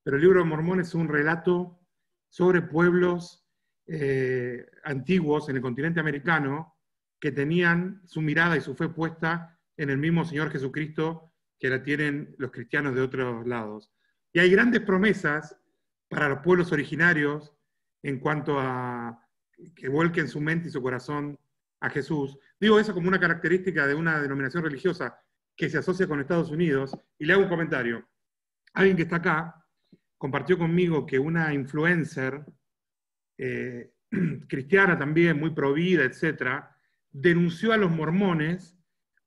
Pero el Libro de Mormón es un relato sobre pueblos antiguos en el continente americano que tenían su mirada y su fe puesta en el mismo Señor Jesucristo que la tienen los cristianos de otros lados. Y hay grandes promesas para los pueblos originarios en cuanto a que vuelquen su mente y su corazón a Jesús. Digo eso como una característica de una denominación religiosa que se asocia con Estados Unidos. Y le hago un comentario. Alguien que está acá compartió conmigo que una influencer cristiana también, muy provida, etcétera, denunció a los mormones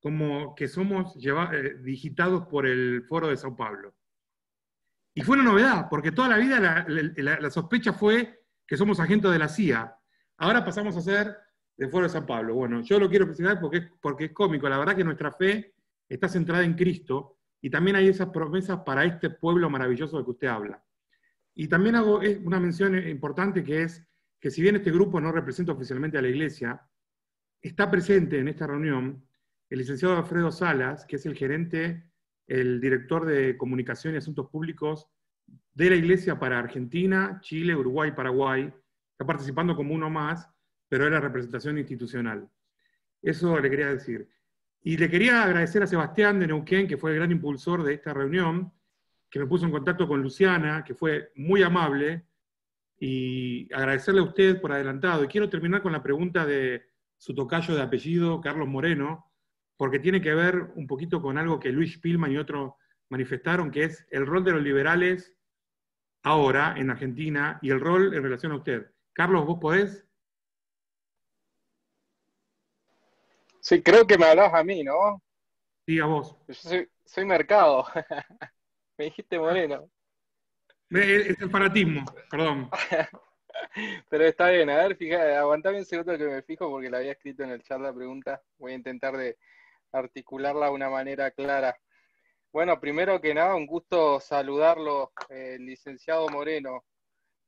como que somos digitados por el Foro de Sao Paulo. Y fue una novedad, porque toda la vida la sospecha fue que somos agentes de la CIA. Ahora pasamos a ser del Foro de Sao Paulo. Bueno, yo lo quiero precisar porque es cómico. La verdad que nuestra fe está centrada en Cristo y también hay esas promesas para este pueblo maravilloso del que usted habla. Y también hago una mención importante, que es que si bien este grupo no representa oficialmente a la Iglesia, está presente en esta reunión el licenciado Alfredo Salas, que es el gerente, el director de Comunicación y Asuntos Públicos de la Iglesia para Argentina, Chile, Uruguay y Paraguay. Está participando como uno más, pero es la representación institucional. Eso le quería decir. Y le quería agradecer a Sebastián de Neuquén, que fue el gran impulsor de esta reunión, que me puso en contacto con Luciana, que fue muy amable, y agradecerle a usted por adelantado. Y quiero terminar con la pregunta de su tocayo de apellido, Carlos Moreno, porque tiene que ver un poquito con algo que Luis Spillman y otros manifestaron, que es el rol de los liberales ahora en Argentina y el rol en relación a usted. Carlos, ¿vos podés? Sí, creo que me hablabas a mí, ¿no? Sí, a vos. Yo soy Mercado. Me dijiste Moreno. Es el fanatismo, perdón. Pero está bien, a ver, fíjate, aguantame un segundo que me fijo porque la había escrito en el chat la pregunta. Voy a intentar de articularla de una manera clara. Bueno, primero que nada, un gusto saludarlo, licenciado Moreno.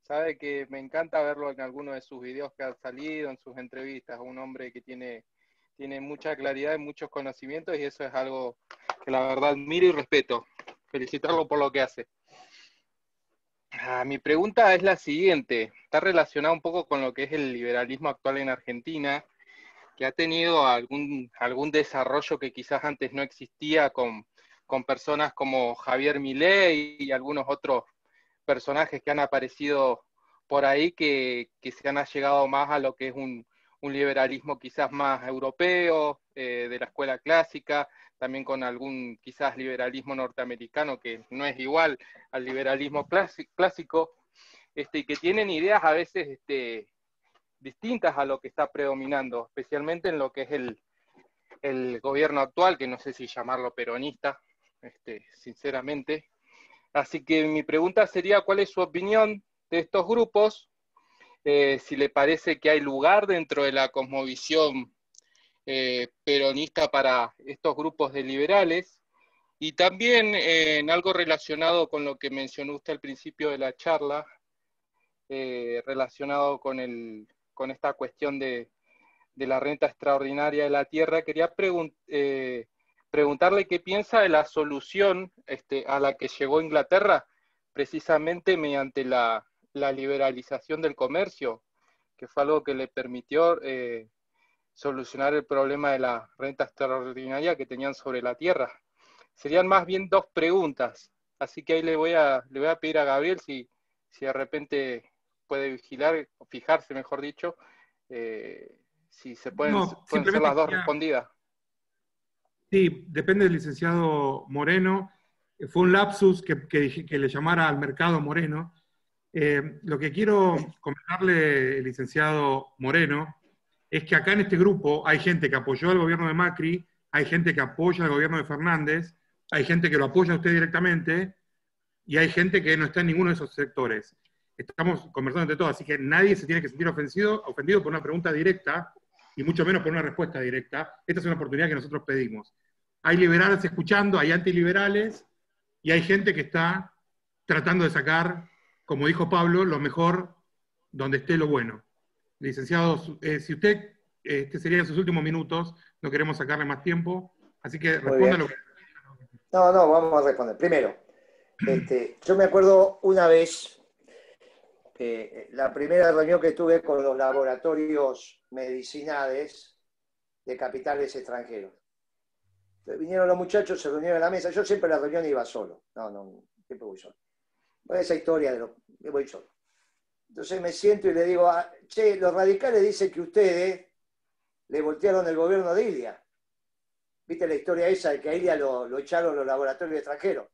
Sabe que me encanta verlo en alguno de sus videos que han salido, en sus entrevistas. Un hombre que tiene mucha claridad y muchos conocimientos, y eso es algo que la verdad admiro y respeto. Felicitarlo por lo que hace. Mi pregunta es la siguiente, está relacionada un poco con lo que es el liberalismo actual en Argentina, que ha tenido algún desarrollo que quizás antes no existía con personas como Javier Milei y algunos otros personajes que han aparecido por ahí que se han allegado más a lo que es un liberalismo quizás más europeo, de la escuela clásica, también con algún quizás liberalismo norteamericano que no es igual al liberalismo clásico, y que tienen ideas a veces distintas a lo que está predominando, especialmente en lo que es el gobierno actual, que no sé si llamarlo peronista, sinceramente. Así que mi pregunta sería, ¿cuál es su opinión de estos grupos si le parece que hay lugar dentro de la cosmovisión peronista para estos grupos de liberales, y también en algo relacionado con lo que mencionó usted al principio de la charla, relacionado con esta cuestión de la renta extraordinaria de la tierra, quería preguntarle qué piensa de la solución a la que llegó Inglaterra, precisamente mediante la liberalización del comercio, que fue algo que le permitió solucionar el problema de la renta extraordinaria que tenían sobre la tierra. Serían más bien dos preguntas, así que ahí le voy a pedir a Gabriel si de repente puede vigilar, o fijarse, mejor dicho, si se pueden ser las dos respondidas. Sí, depende del licenciado Moreno. Fue un lapsus que le llamara al mercado Moreno. Lo que quiero comentarle, licenciado Moreno, es que acá en este grupo hay gente que apoyó al gobierno de Macri, hay gente que apoya al gobierno de Fernández, hay gente que lo apoya a usted directamente, y hay gente que no está en ninguno de esos sectores. Estamos conversando entre todos, así que nadie se tiene que sentir ofendido por una pregunta directa, y mucho menos por una respuesta directa. Esta es una oportunidad que nosotros pedimos. Hay liberales escuchando, hay antiliberales, y hay gente que está tratando de sacar, como dijo Pablo, lo mejor donde esté lo bueno. Licenciado, si usted, este serían sus últimos minutos, no queremos sacarle más tiempo, así que responda lo que... No, vamos a responder. Primero, yo me acuerdo una vez, la primera reunión que tuve con los laboratorios medicinales de capitales extranjeros. Vinieron los muchachos, se reunieron en la mesa. Yo siempre a la reunión iba solo. No, siempre voy solo. Esa historia de voy solo. Entonces me siento y le digo, che, los radicales dicen que ustedes le voltearon el gobierno de Ilia. ¿Viste la historia esa de que a Ilia lo echaron los laboratorios extranjeros?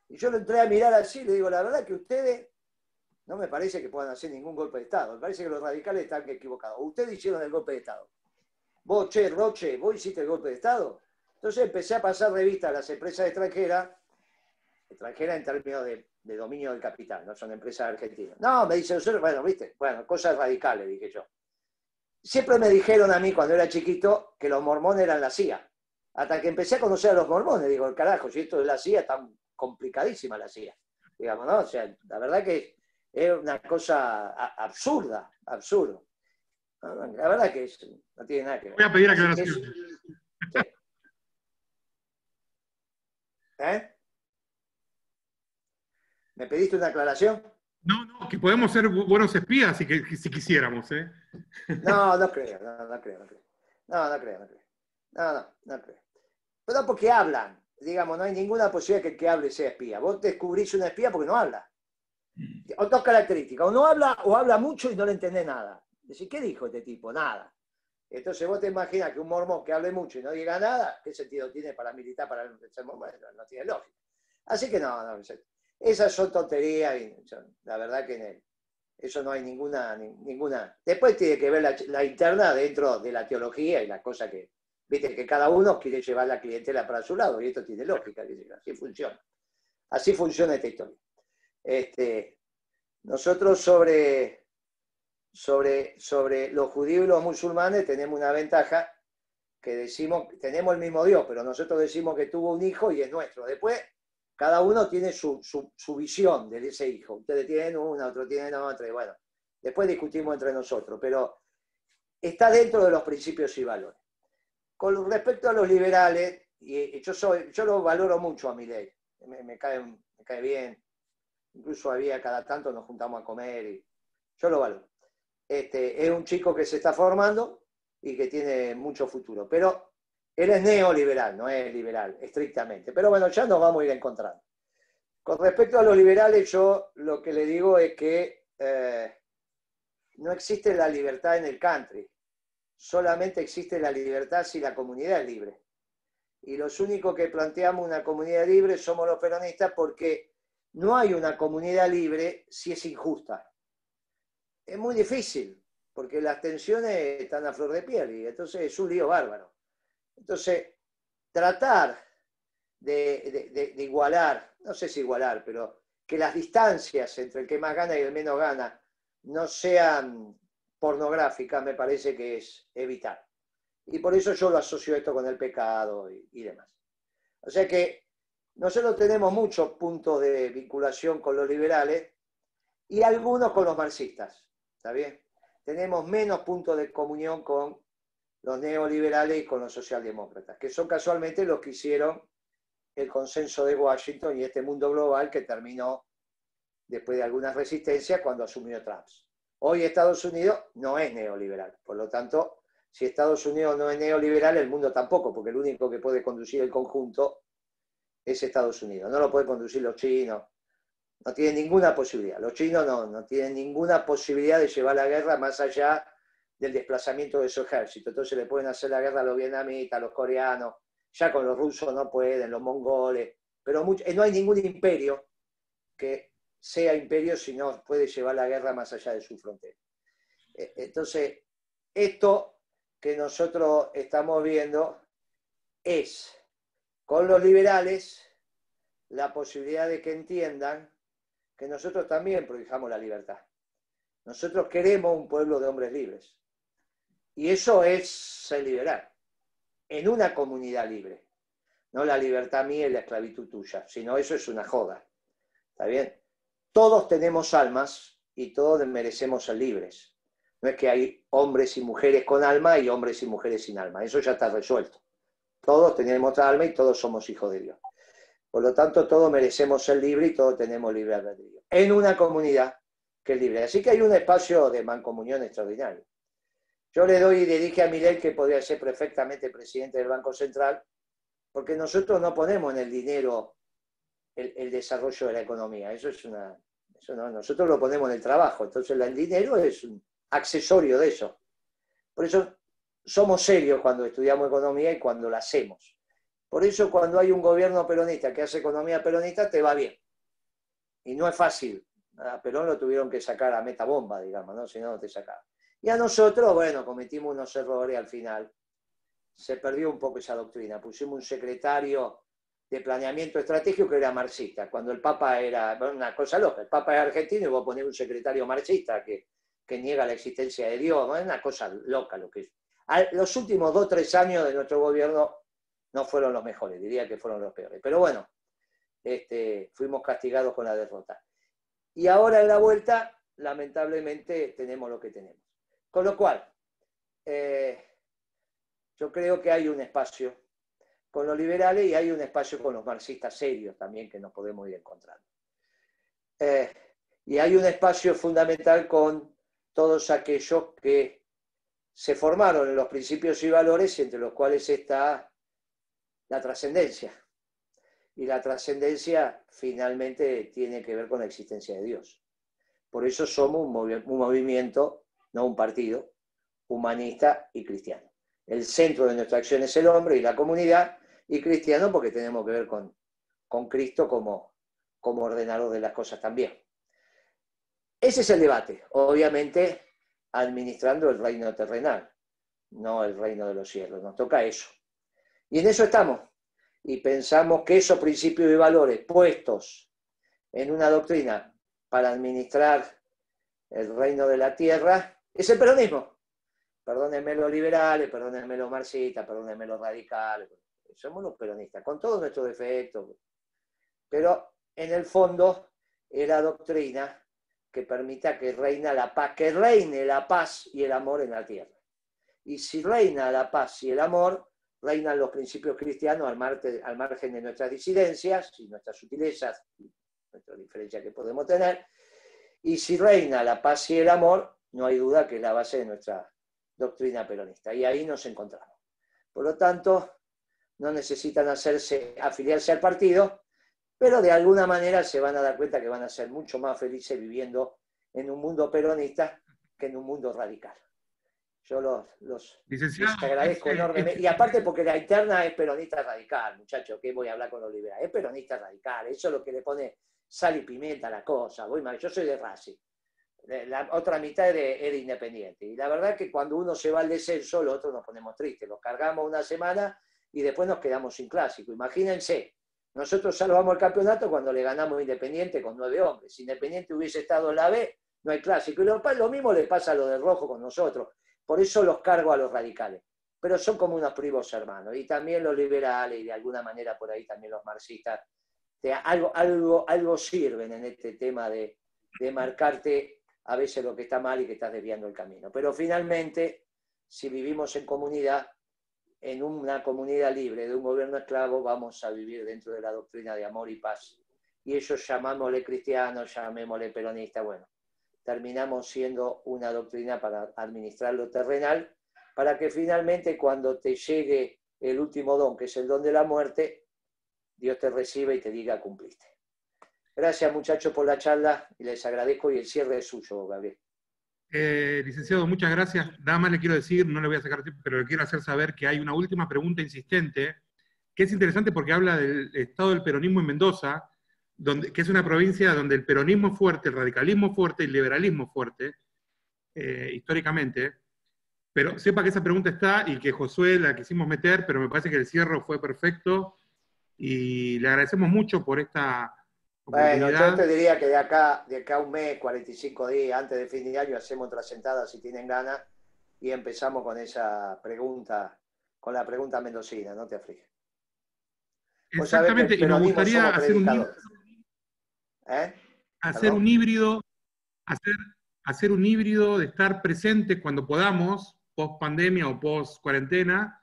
Y yo lo entré a mirar así y le digo, la verdad que ustedes no me parece que puedan hacer ningún golpe de Estado. Me parece que los radicales están equivocados. Ustedes hicieron el golpe de Estado. Vos, Roche, vos hiciste el golpe de Estado. Entonces empecé a pasar revista a las empresas extranjeras en términos de dominio del capital, no son empresas argentinas. No, me dicen, bueno, viste, cosas radicales, dije yo. Siempre me dijeron a mí cuando era chiquito que los mormones eran la CIA. Hasta que empecé a conocer a los mormones, digo, carajo, si esto es la CIA, está complicadísima la CIA. Digamos, ¿no? O sea, la verdad que es una cosa absurdo. La verdad que no tiene nada que ver. Voy a pedir aclaraciones. Sí. ¿Me pediste una aclaración? No, que podemos ser buenos espías si quisiéramos, ¿eh? No creo. Pero porque hablan, digamos, no hay ninguna posibilidad que el que hable sea espía. Vos descubrís una espía porque no habla. O dos características, o no habla o habla mucho y no le entendés nada. Decís, ¿qué dijo este tipo? Nada. Entonces vos te imaginas que un mormón que hable mucho y no diga nada, ¿qué sentido tiene para militar, para ser mormón? No tiene lógica. Así que no, esas son tonterías y la verdad que eso no hay ninguna. Después tiene que ver la interna dentro de la teología y las cosas que, viste, que cada uno quiere llevar la clientela para su lado y esto tiene lógica, así funciona. Así funciona esta historia. Nosotros sobre los judíos y los musulmanes tenemos una ventaja que decimos, tenemos el mismo Dios, pero nosotros decimos que tuvo un hijo y es nuestro. Después, cada uno tiene su visión de ese hijo. Ustedes tienen una, otros tienen otra, y bueno, después discutimos entre nosotros, pero está dentro de los principios y valores. Con respecto a los liberales, y yo lo valoro mucho a Milei, me cae bien, incluso cada tanto nos juntamos a comer, y yo lo valoro. Es un chico que se está formando y que tiene mucho futuro, pero él es neoliberal, no es liberal, estrictamente. Pero bueno, ya nos vamos a ir encontrando. Con respecto a los liberales, yo lo que le digo es que no existe la libertad en el country. Solamente existe la libertad si la comunidad es libre. Y los únicos que planteamos una comunidad libre somos los peronistas, porque no hay una comunidad libre si es injusta. Es muy difícil, porque las tensiones están a flor de piel y entonces es un lío bárbaro. Entonces, tratar de igualar, no sé si igualar, pero que las distancias entre el que más gana y el menos gana no sean pornográficas, me parece que es vital. Y por eso yo lo asocio esto con el pecado y demás. O sea que nosotros tenemos muchos puntos de vinculación con los liberales y algunos con los marxistas, ¿está bien? Tenemos menos puntos de comunión con los neoliberales y con los socialdemócratas, que son casualmente los que hicieron el consenso de Washington y este mundo global que terminó después de algunas resistencias cuando asumió Trump. Hoy Estados Unidos no es neoliberal, por lo tanto, si Estados Unidos no es neoliberal, el mundo tampoco, porque el único que puede conducir el conjunto es Estados Unidos. No lo pueden conducir los chinos, no tienen ninguna posibilidad. Los chinos no tienen ninguna posibilidad de llevar la guerra más allá del desplazamiento de su ejército. Entonces le pueden hacer la guerra a los vietnamitas, a los coreanos, ya con los rusos no pueden, los mongoles, pero no hay ningún imperio que sea imperio si no puede llevar la guerra más allá de su frontera. Entonces, esto que nosotros estamos viendo es, con los liberales, la posibilidad de que entiendan que nosotros también prohijamos la libertad. Nosotros queremos un pueblo de hombres libres. Y eso es ser liberal, en una comunidad libre. No la libertad mía y la esclavitud tuya, sino eso es una joda. ¿Está bien? Todos tenemos almas y todos merecemos ser libres. No es que hay hombres y mujeres con alma y hombres y mujeres sin alma. Eso ya está resuelto. Todos tenemos alma y todos somos hijos de Dios. Por lo tanto, todos merecemos ser libres y todos tenemos libre albedrío. En una comunidad que es libre. Así que hay un espacio de mancomunión extraordinario. Yo le dije a Milei que podría ser perfectamente presidente del Banco Central, porque nosotros no ponemos en el dinero el desarrollo de la economía. Nosotros lo ponemos en el trabajo. Entonces el dinero es un accesorio de eso. Por eso somos serios cuando estudiamos economía y cuando la hacemos. Por eso cuando hay un gobierno peronista que hace economía peronista, te va bien. Y no es fácil. A Perón lo tuvieron que sacar a metabomba, digamos, ¿no? Si no, no te sacaba. Y a nosotros, bueno, cometimos unos errores al final. Se perdió un poco esa doctrina. Pusimos un secretario de planeamiento estratégico que era marxista, cuando el Papa era, bueno, una cosa loca, el Papa era argentino y vos ponés un secretario marxista que niega la existencia de Dios, ¿no? Es una cosa loca lo que es. Los últimos 2 o 3 años de nuestro gobierno no fueron los mejores, diría que fueron los peores. Pero bueno, fuimos castigados con la derrota. Y ahora en la vuelta, lamentablemente, tenemos lo que tenemos. Con lo cual, yo creo que hay un espacio con los liberales y hay un espacio con los marxistas serios también que nos podemos ir encontrando. Y hay un espacio fundamental con todos aquellos que se formaron en los principios y valores, entre los cuales está la trascendencia. Y la trascendencia finalmente tiene que ver con la existencia de Dios. Por eso somos un movimiento, no un partido, humanista y cristiano. El centro de nuestra acción es el hombre y la comunidad, y cristiano porque tenemos que ver con Cristo como ordenador de las cosas también. Ese es el debate, obviamente administrando el reino terrenal, no el reino de los cielos, nos toca eso. Y en eso estamos, y pensamos que esos principios y valores puestos en una doctrina para administrar el reino de la tierra es el peronismo. Perdónenme los liberales, perdónenme los marxistas, perdónenme los radicales, somos los peronistas, con todos nuestros defectos. Pero en el fondo es la doctrina que permita que reine la paz y el amor en la tierra. Y si reina la paz y el amor, reinan los principios cristianos al margen de nuestras disidencias y nuestras sutilezas, nuestras diferencias que podemos tener. Y si reina la paz y el amor, no hay duda que es la base de nuestra doctrina peronista. Y ahí nos encontramos. Por lo tanto, no necesitan afiliarse al partido, pero de alguna manera se van a dar cuenta que van a ser mucho más felices viviendo en un mundo peronista que en un mundo radical. Yo les agradezco enormemente. Y aparte porque la interna es peronista radical, muchachos, que voy a hablar con los liberales. Es peronista radical, eso es lo que le pone sal y pimienta a la cosa. Yo soy de Racing. La otra mitad es de Independiente. Y la verdad es que cuando uno se va al descenso, los otros nos ponemos tristes. Los cargamos una semana y después nos quedamos sin clásico. Imagínense, nosotros salvamos el campeonato cuando le ganamos a Independiente con 9 hombres. Si Independiente hubiese estado en la B, no hay clásico. Y lo mismo le pasa a lo del rojo con nosotros. Por eso los cargo a los radicales. Pero son como unos primos hermanos. Y también los liberales, y de alguna manera por ahí también los marxistas, algo sirven en este tema de marcarte a veces lo que está mal y que estás desviando el camino. Pero finalmente, si vivimos en comunidad, en una comunidad libre de un gobierno esclavo, vamos a vivir dentro de la doctrina de amor y paz. Y ellos, llamámosle cristianos, llamémosle peronistas, bueno, terminamos siendo una doctrina para administrar lo terrenal, para que finalmente cuando te llegue el último don, que es el don de la muerte, Dios te reciba y te diga cumpliste. Gracias, muchachos, por la charla y les agradezco, y el cierre es suyo, Gabriel. Licenciado, muchas gracias. Nada más le quiero decir, no le voy a sacar tiempo, pero le quiero hacer saber que hay una última pregunta insistente, que es interesante porque habla del estado del peronismo en Mendoza, que es una provincia donde el peronismo es fuerte, el radicalismo es fuerte, el liberalismo es fuerte, históricamente. Pero sepa que esa pregunta está y que Josué la quisimos meter, pero me parece que el cierre fue perfecto y le agradecemos mucho por esta oportunidad. Bueno, yo te diría que de acá a un mes, 45 días, antes de fin de año, hacemos otra sentada si tienen ganas y empezamos con esa pregunta, con la pregunta mendocina, no te afliges. Exactamente, y nos gustaría hacer un híbrido de estar presentes cuando podamos, post pandemia o post cuarentena,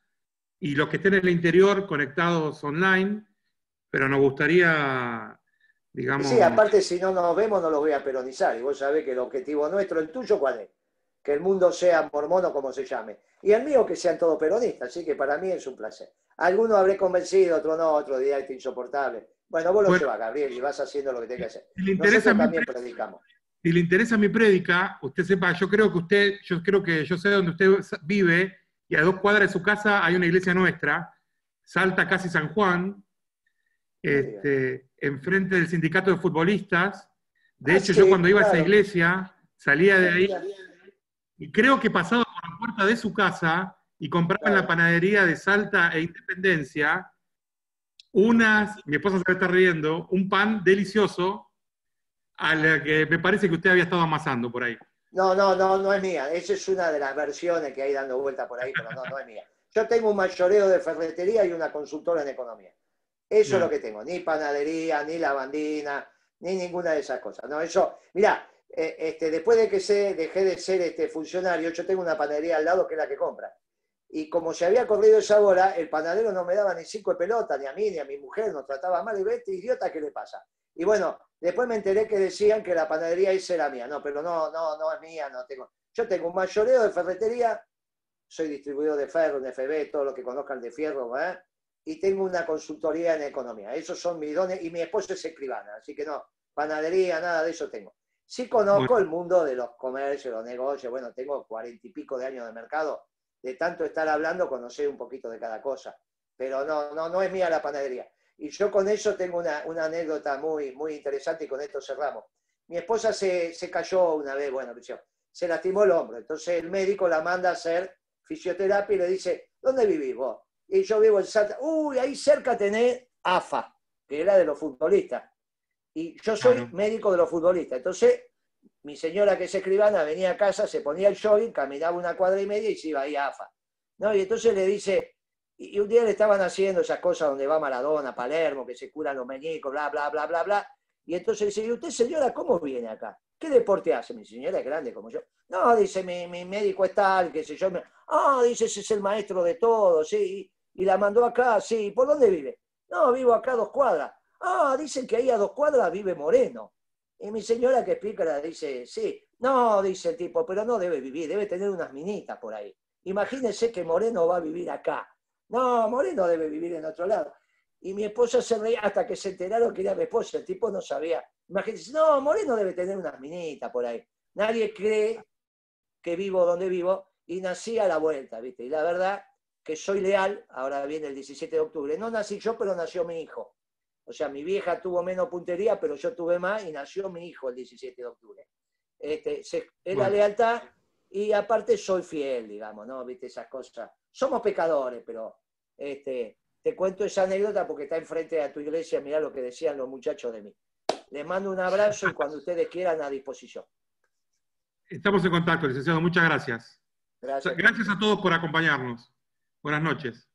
y los que estén en el interior conectados online, pero nos gustaría, digamos... Sí, aparte si no nos vemos no los voy a peronizar, y vos sabés que el objetivo nuestro, el tuyo, ¿cuál es? Que el mundo sea mormón o como se llame, y el mío que sean todos peronistas, así que para mí es un placer. Algunos habré convencido, otros no, otro día este insoportable. Bueno, vos lo llevas, Gabriel, y vas haciendo lo que tengas que hacer. Si le interesa nosotros también predicamos. Si le interesa mi prédica, usted sepa, yo sé dónde usted vive, y a 2 cuadras de su casa hay una iglesia nuestra, Salta casi San Juan, enfrente del sindicato de futbolistas. De hecho, yo cuando iba a esa iglesia, salía de ahí, y creo que pasaba por la puerta de su casa, y compraba en la panadería de Salta e Independencia, mi esposa se está riendo, un pan delicioso, a la que me parece que usted había estado amasando por ahí. No es mía. Esa es una de las versiones que hay dando vuelta por ahí, pero no es mía. Yo tengo un mayoreo de ferretería y una consultora en economía. Eso es lo que tengo. Ni panadería, ni lavandina, ni ninguna de esas cosas. No, eso, mirá, después de que dejé de ser funcionario, yo tengo una panadería al lado que es la que compra. Y como se había corrido esa bola, el panadero no me daba ni 5 de pelota, ni a mí, ni a mi mujer, nos trataba mal, y ve, este idiota, ¿qué le pasa? Y bueno, después me enteré que decían que la panadería esa era mía. No, pero no es mía, no tengo. Yo tengo un mayoreo de ferretería, soy distribuidor de ferro, en FB, todo lo que conozcan de fierro, y tengo una consultoría en economía. Esos son mis dones, y mi esposo es escribana, así que no, panadería, nada de eso tengo. Sí conozco el mundo de los comercios, los negocios, bueno, tengo 40 y pico de años de mercado, de tanto estar hablando, conocer un poquito de cada cosa, pero no es mía la panadería. Y yo con eso tengo una anécdota muy, muy interesante, y con esto cerramos. Mi esposa se cayó una vez, bueno, se lastimó el hombro, entonces el médico la manda a hacer fisioterapia y le dice, ¿dónde vivís vos? Y yo vivo en Salta. Uy, ahí cerca tenés AFA, que era de los futbolistas. Y yo soy médico de los futbolistas. Entonces, mi señora, que es escribana, venía a casa, se ponía el jogging, caminaba 1,5 cuadras y se iba ahí a AFA. ¿No? Y entonces le dice, y un día le estaban haciendo esas cosas donde va Maradona, Palermo, que se curan los meñicos, bla, bla, bla, bla, bla. Y entonces dice, ¿y usted, señora, cómo viene acá? ¿Qué deporte hace? Mi señora es grande como yo. No, dice, mi médico es tal, qué sé yo. Dice, ese es el maestro de todo, sí. Y la mandó acá, sí. ¿Por dónde vive? No, vivo acá a 2 cuadras. Dicen que ahí a 2 cuadras vive Moreno. Y mi señora, que explica, dice, sí. No, dice el tipo, pero no debe vivir, debe tener unas minitas por ahí. Imagínense que Moreno va a vivir acá. No, Moreno debe vivir en otro lado. Y mi esposa se reía hasta que se enteraron que era mi esposa. El tipo no sabía. Imagínense, no, Moreno debe tener unas minitas por ahí. Nadie cree que vivo donde vivo, y nací a la vuelta, ¿viste? Y la verdad que soy leal. Ahora viene el 17 de octubre. No nací yo, pero nació mi hijo. O sea, mi vieja tuvo menos puntería, pero yo tuve más, y nació mi hijo el 17 de octubre. Es la lealtad, y aparte soy fiel, digamos, ¿no? ¿Viste? Esas cosas. Somos pecadores, pero te cuento esa anécdota porque está enfrente de tu iglesia. Mirá lo que decían los muchachos de mí. Les mando un abrazo, y cuando ustedes quieran, a disposición. Estamos en contacto, licenciado. Muchas gracias. Gracias. Gracias a todos por acompañarnos. Buenas noches.